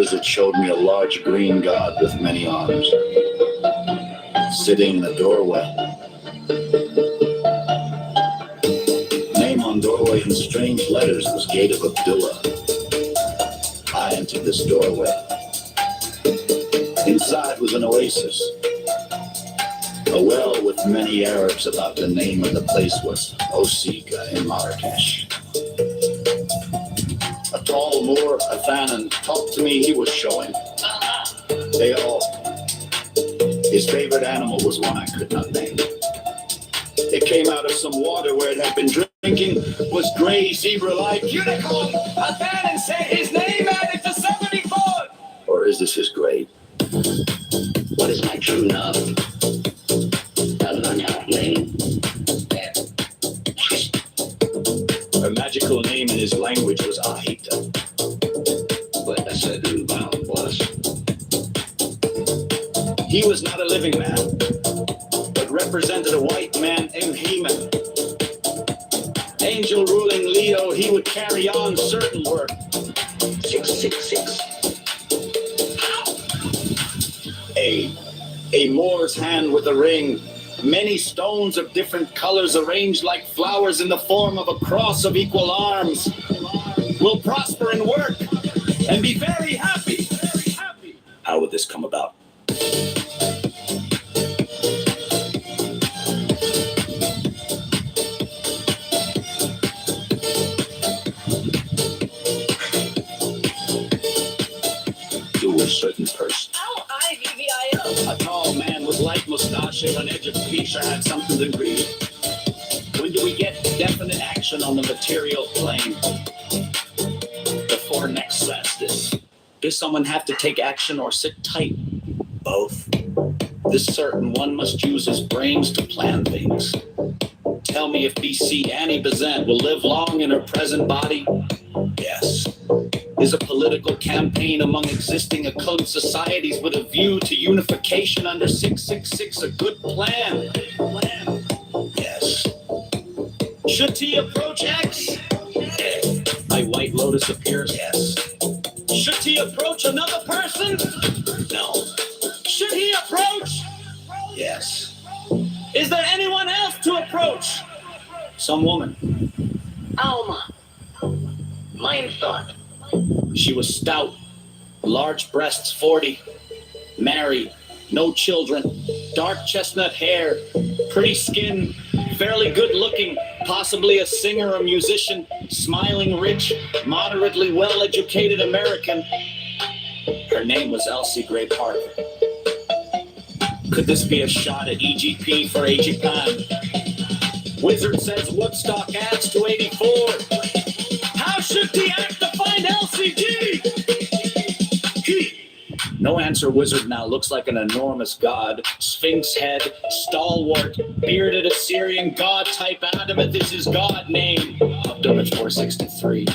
wizard showed me a large green god with many arms, sitting in a doorway. Name on doorway in strange letters was Gate of Abdullah. I entered this doorway. Inside was an oasis. A well with many Arabs about the name of the place was Osika in Marrakesh. A tall Moor, Athanan, talked to me, he was showing. They all. His favorite animal was one I could not name. It came out of some water where it had been drinking, was gray, zebra-like. Unicorn! Athanan said his name added to 74! Or is this his grade? What is my true love? Her magical name in his language was Ahita. But a certain vowel was. He was not a living man, but represented a white man, Imheman. Angel ruling Leo, he would carry on certain work. 666. A Moor's hand with a ring, many stones of different colors arranged like flowers in the form of a cross of equal arms, will prosper in work and be very happy. How would this come about? To a certain person. A tall man with light mustache and an edge of Keisha had something to read. When do we get definite action on the material plane? Before next solstice. Does someone have to take action or sit tight? Both. This certain one must use his brains to plan things. Tell me if BC Annie Besant will live long in her present body? Yes. Is a political campaign among existing occult societies with a view to unification under 666 a good plan? Yes. Should T approach X? If my White Lotus appears? Yes. Should T approach another person? No. Should he approach? Yes. Is there anyone else to approach? Some woman. Alma. Mein thought. She was stout, large breasts, 40, married, no children, dark chestnut hair, pretty skin, fairly good looking, possibly a singer or musician, smiling, rich, moderately well-educated American. Her name was Elsie Gray Parker. Could this be a shot at EGP for Japan? Wizard says Woodstock adds to 84. How should he act to find LCD? No answer, Wizard now looks like an enormous god. Sphinx head, stalwart, bearded Assyrian god type. Adamant is his god name. Abdullah 463.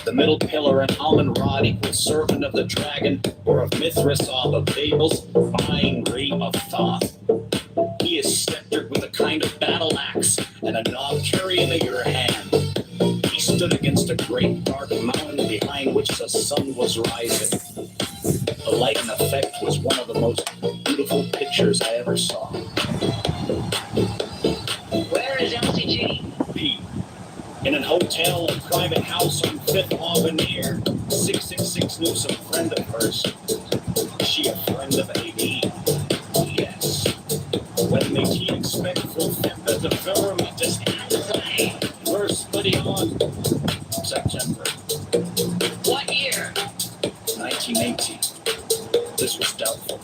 The middle pillar, an almond rod equals servant of the dragon, or of Mithras, of Babel's fine ray of Thoth. He is sceptered with a kind of battle axe and a knob carrying in your hand. He stood against a great dark mountain behind which the sun was rising. The light and effect was one of the most beautiful pictures I ever saw. Where is LCG? P. In an hotel and private house on 5th Avenue. 666 knew some friend of hers. Is she a friend of AD? Yes. When may he expect full the deferment is First study on September. What year? 1918. This was doubtful.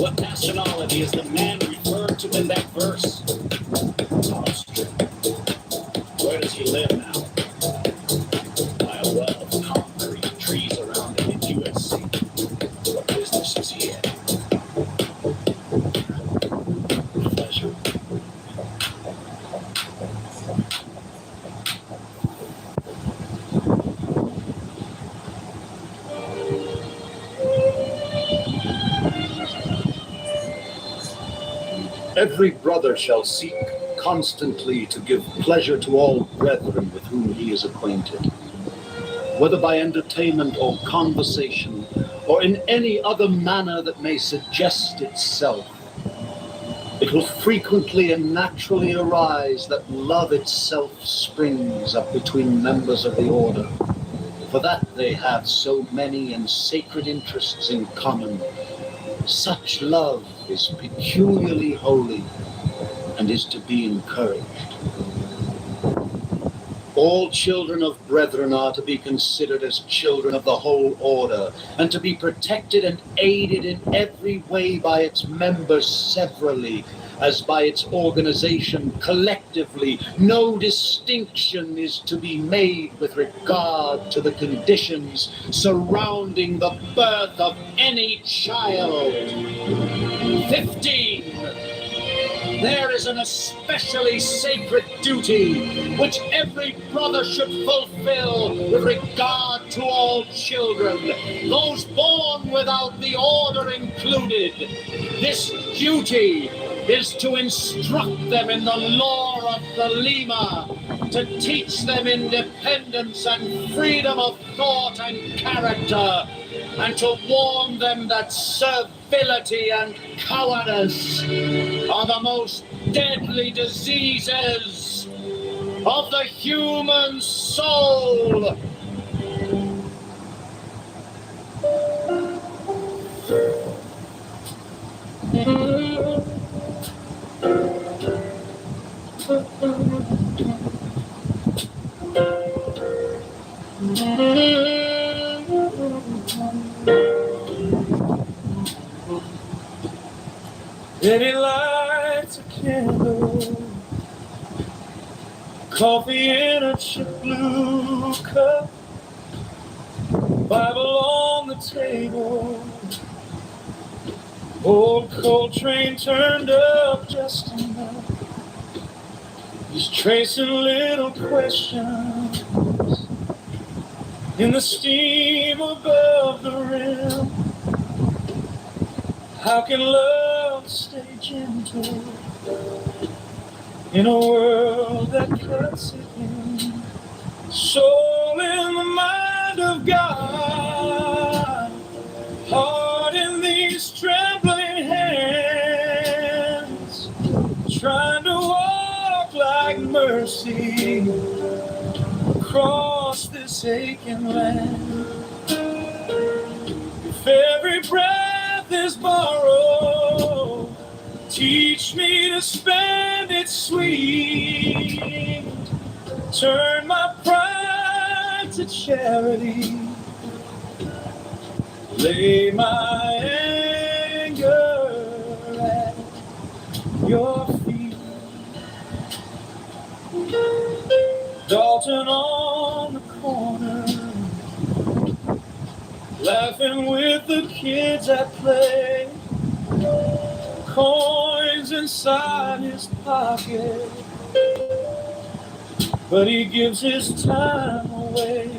What nationality is the man referred to in that verse? Austrian. Where does he live now? By a well of concrete, trees around him in USC. What business is he in? Pleasure. Every brother shall seek constantly to give pleasure to all brethren with whom he is acquainted. whether by entertainment or conversation, or in any other manner that may suggest itself, it will frequently and naturally arise that love itself springs up between members of the order, for that they have so many and sacred interests in common. Such love is peculiarly holy and is to be encouraged. All children of brethren are to be considered as children of the whole order, and to be protected and aided in every way by its members severally, as by its organization collectively. No distinction is to be made with regard to the conditions surrounding the birth of any child. 15. There is an especially sacred duty which every brother should fulfill with regard to all children, those born without the order included. This duty is to instruct them in the law of the Lima, to teach them independence and freedom of thought and character, and to warn them that servility and cowardice are the most deadly diseases of the human soul. Then he lights a candle, coffee in a chip blue cup, Bible on the table, old Coltrane turned up just enough. He's tracing little questions in the steam above the rim. How can love stay gentle in a world that cuts it in? Soul in the mind of God, heart in these trembling hands, trying to walk like mercy across this aching land. If every breath is borrowed, teach me to spend it sweet. Turn my pride to charity, lay my anger at your feet. Dalton on the corner, laughing with the kids at play, coins inside his pocket, but he gives his time away.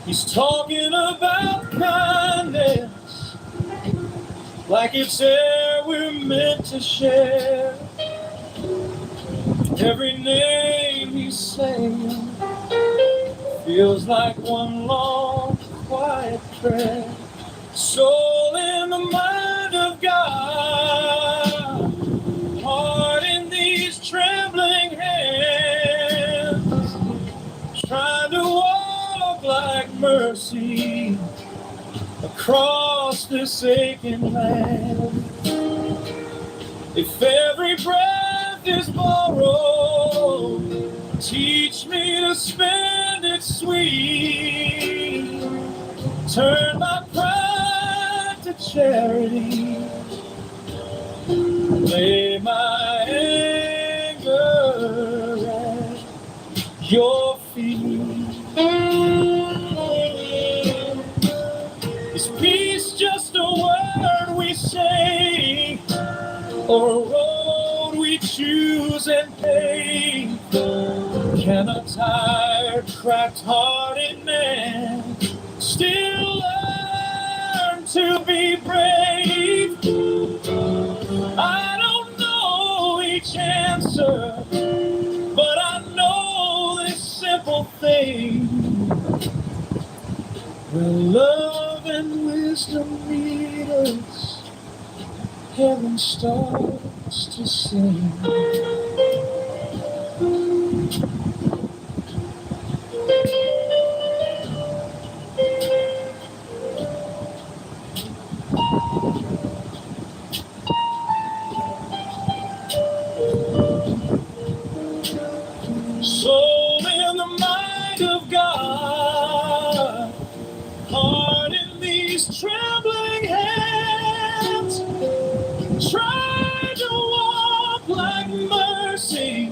He's talking about kindness like it's air we're meant to share. Every name he's saying feels like one long quiet prayer. Soul in the mind of God, heart in these trembling hands, trying to walk like mercy across this aching land. If every breath is borrowed, teach me to spend it sweet. Turn my pride to charity, lay my anger at your feet. Is peace just a word we say, or a road we choose and pay? Can a tired, cracked-hearted man still learn to be brave? I don't know each answer, but I know this simple thing. Where love and wisdom meet us, heaven starts to sing. So in the mind of God, heart in these trembling hands, try to walk like mercy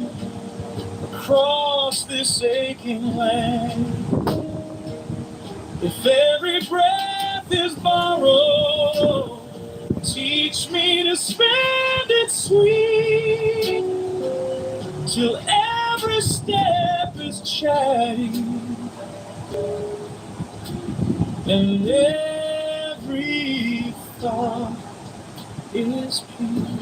across this aching land. If every breath is borrowed, teach me to spend it sweet, till every step is chatting and every thought is peace.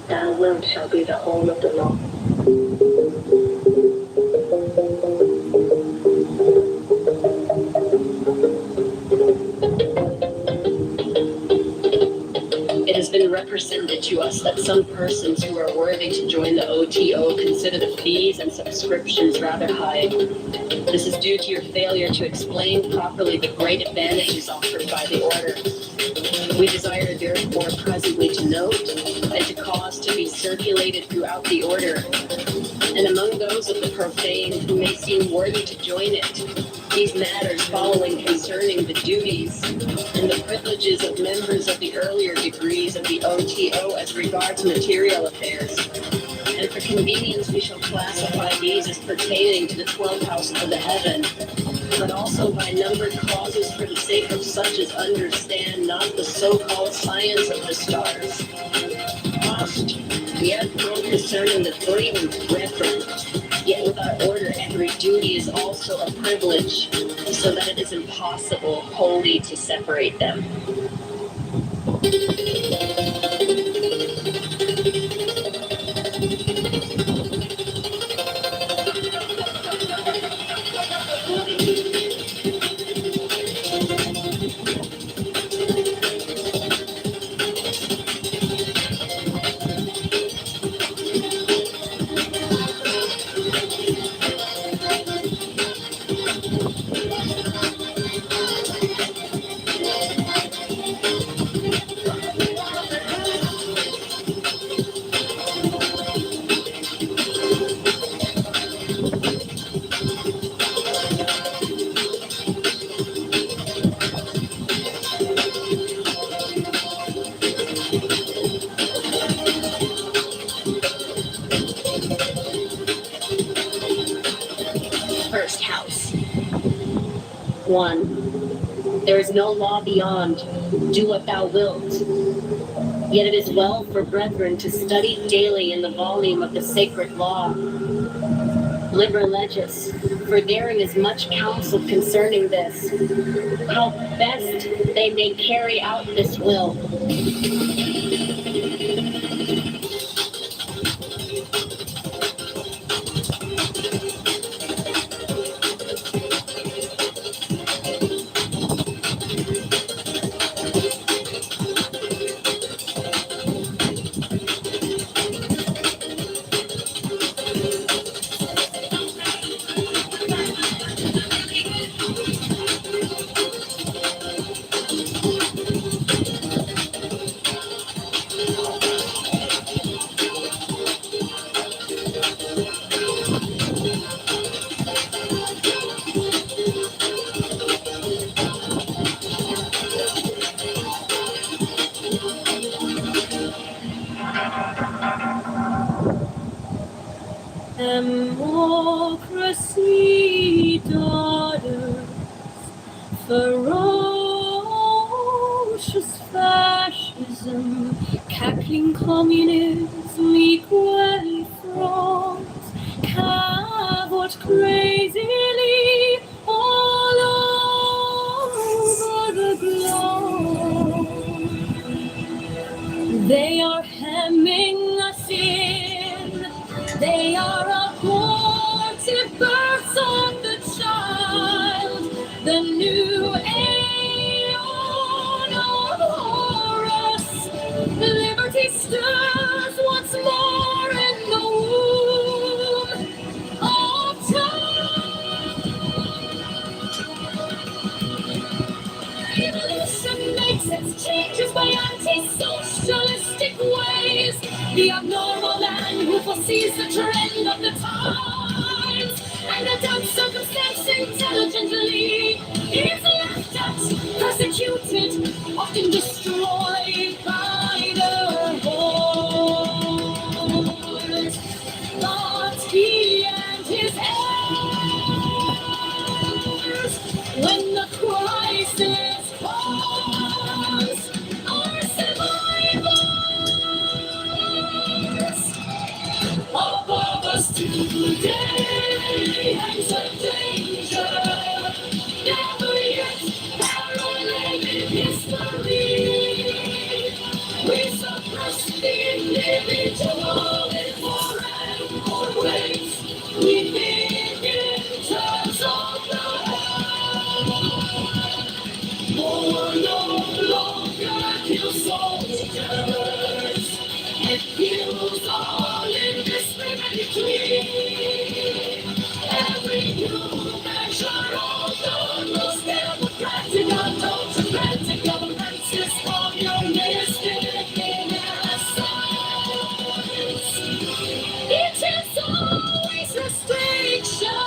Thy will shall be the whole of the law. It has been represented to us that some persons who are worthy to join the OTO consider the fees and subscriptions rather high. This is due to your failure to explain properly the great advantages offered by the order. We desire therefore presently to note and to cause to be circulated throughout the order, and among those of the profane who may seem worthy to join it, these matters following concerning the duties and the privileges of members of the earlier degrees of the OTO as regards material affairs. And for convenience, we shall classify these as pertaining to the 12th house of the heaven, but also by numbered clauses for the sake of such as understand not the so-called science of the stars. Must, yet know concerning the three brethren, yet without order every duty is also a privilege, so that it is impossible wholly to separate them. First house. 1. There is no law beyond. Do what thou wilt. Yet it is well for brethren to study daily in the volume of the sacred law. Liber Legis, for therein is much counsel concerning this, how best they may carry out this will. Democracy, daughters, ferocity. ferocious fascism, cackling communism, equally throngs, cavort crazily all over the globe. They are hemming us in, they are abortive births of the child, the new aeon of Horus. Liberty stirs once more in the womb of time. Evolution makes its changes by anti-socialistic ways. The abnormal man who foresees the trend of the times and adapts circumstance intelligently is laughed at, persecuted, often destroyed by the hordes. But he and his heirs, when the crisis comes, are survivors. Above us today hangs a danger never yet paralleled in history. We suppress the individual in more and more ways. We think in terms of the war no longer kills soldiers. It kills all indiscriminately. Every new measure of the most democratic and autocratic government is communistic in essence. It is always restriction.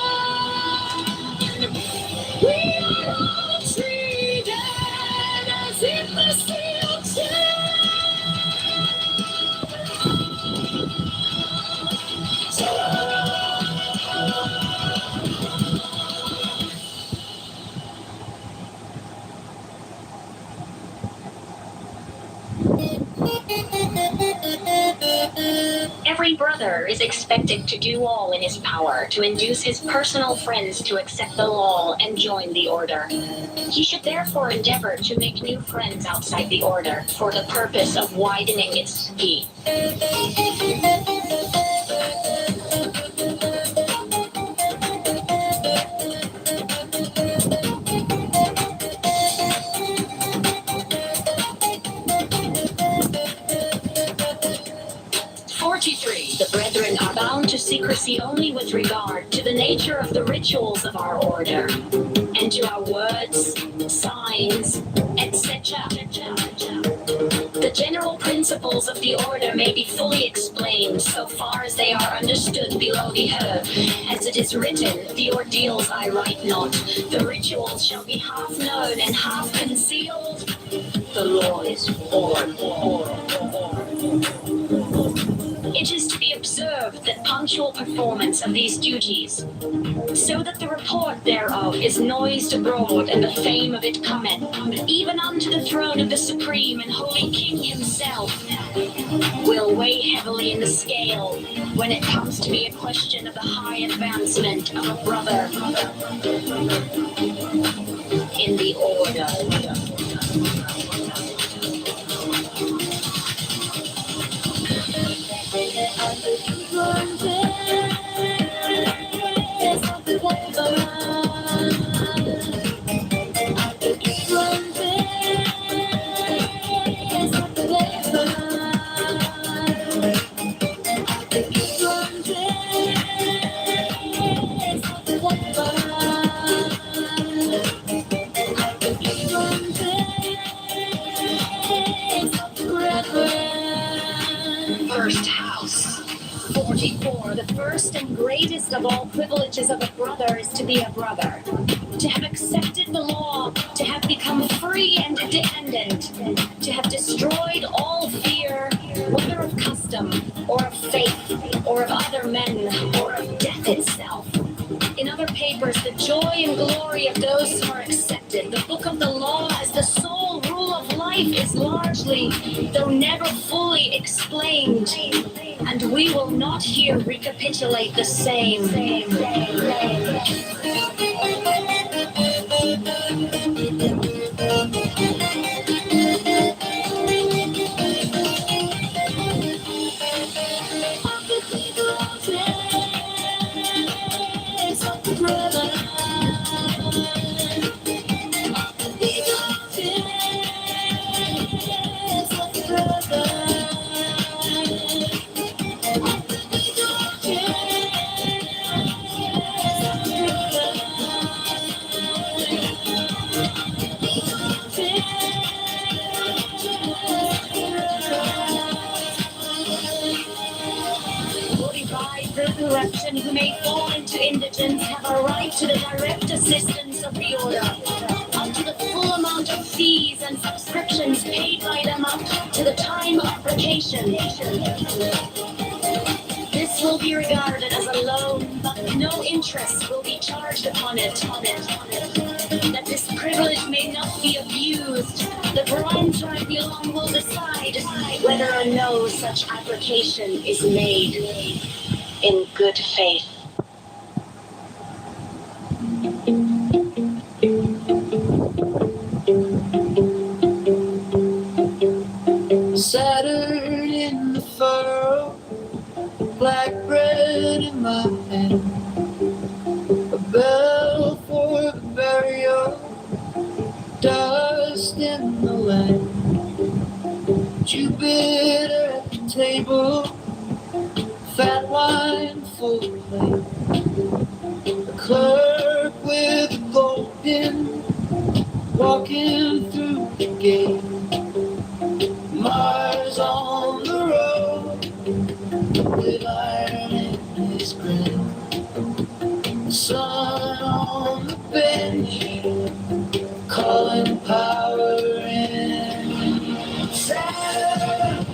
We are all treated as imbecile children. Every brother is expected to do all in his power to induce his personal friends to accept the law and join the order. He should therefore endeavor to make new friends outside the order for the purpose of widening its ski. 43. The brethren are bound to secrecy only with regard to the nature of the rituals of our order, and to our words, signs, etc. The general principles of the order may be fully explained so far as they are understood below the herb. As it is written, the ordeals I write not, the rituals shall be half known and half concealed. The law is It is to be observed that punctual performance of these duties, so that the report thereof is noised abroad and the fame of it cometh, even unto the throne of the supreme and holy King himself, will weigh heavily in the scale when it comes to be a question of the high advancement of a brother in the order. First house. 44. The first and greatest of all privileges of a brother is to be a brother. To have accepted the law, to have become free and independent, to have destroyed all fear, whether of custom, or of faith, or of other men, or of death itself. In other papers, the joy and glory of those who are accepted, the book of the law as the sole rule of life life is largely, though never fully explained, and we will not here recapitulate the same. Corruption who may fall into indigence have a right to the direct assistance of the order, up to the full amount of fees and subscriptions paid by them up to the time of application. This will be regarded as a loan, but no interest will be charged upon it. That this privilege may not be abused, the Grand Tribunal will decide whether or no such application is made in good faith. Saturn in the furrow, black bread in my hand, a bell for the burial, dust in the land. Jupiter at the table, fat wine full plate, a clerk with a gold pin walking through the gate. Mars on the road with iron in his grip, the sun on the bench calling power in. Saturn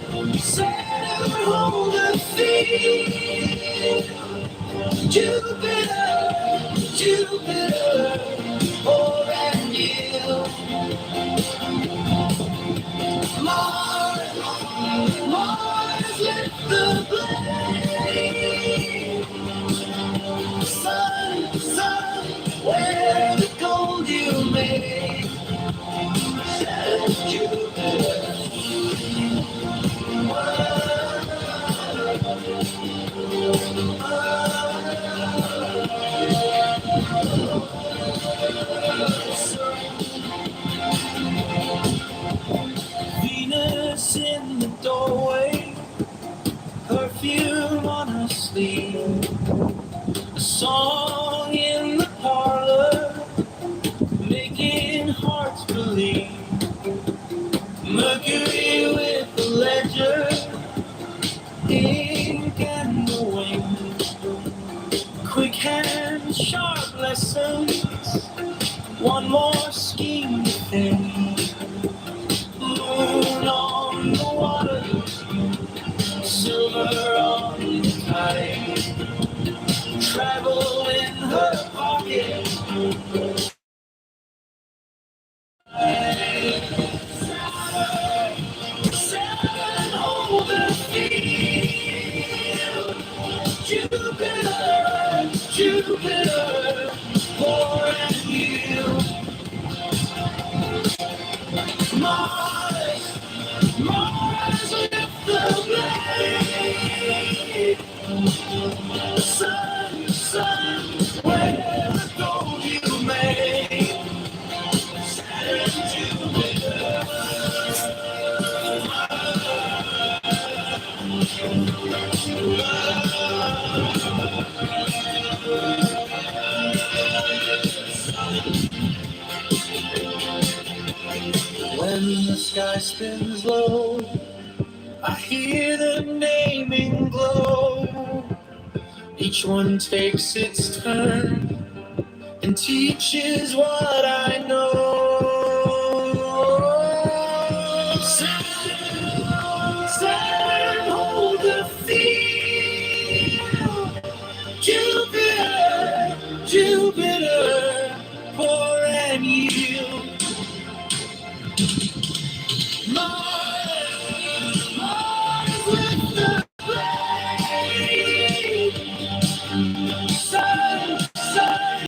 hold the field, Jupiter, pour and yield. Mars lift the blade. Sun, where the gold you made. Jupiter. Venus in the doorway, perfume on her sleeve, a song in the parlor, making hearts believe. Mercury with the ledger, ink and the wings, quick hands, sharp lessons, one more scheme to think. Moon on the water, silver on the tide, travel in her pocket. Saturn hold the field, Jupiter, pour and yield. Mars lift the blade. Sun, where the gold you made. Saturn, Jupiter. When the sky spins low, I hear them naming glow. Each one takes its turn and teaches what I know. Saturn hold the field, Jupiter, pour and yield. Lord.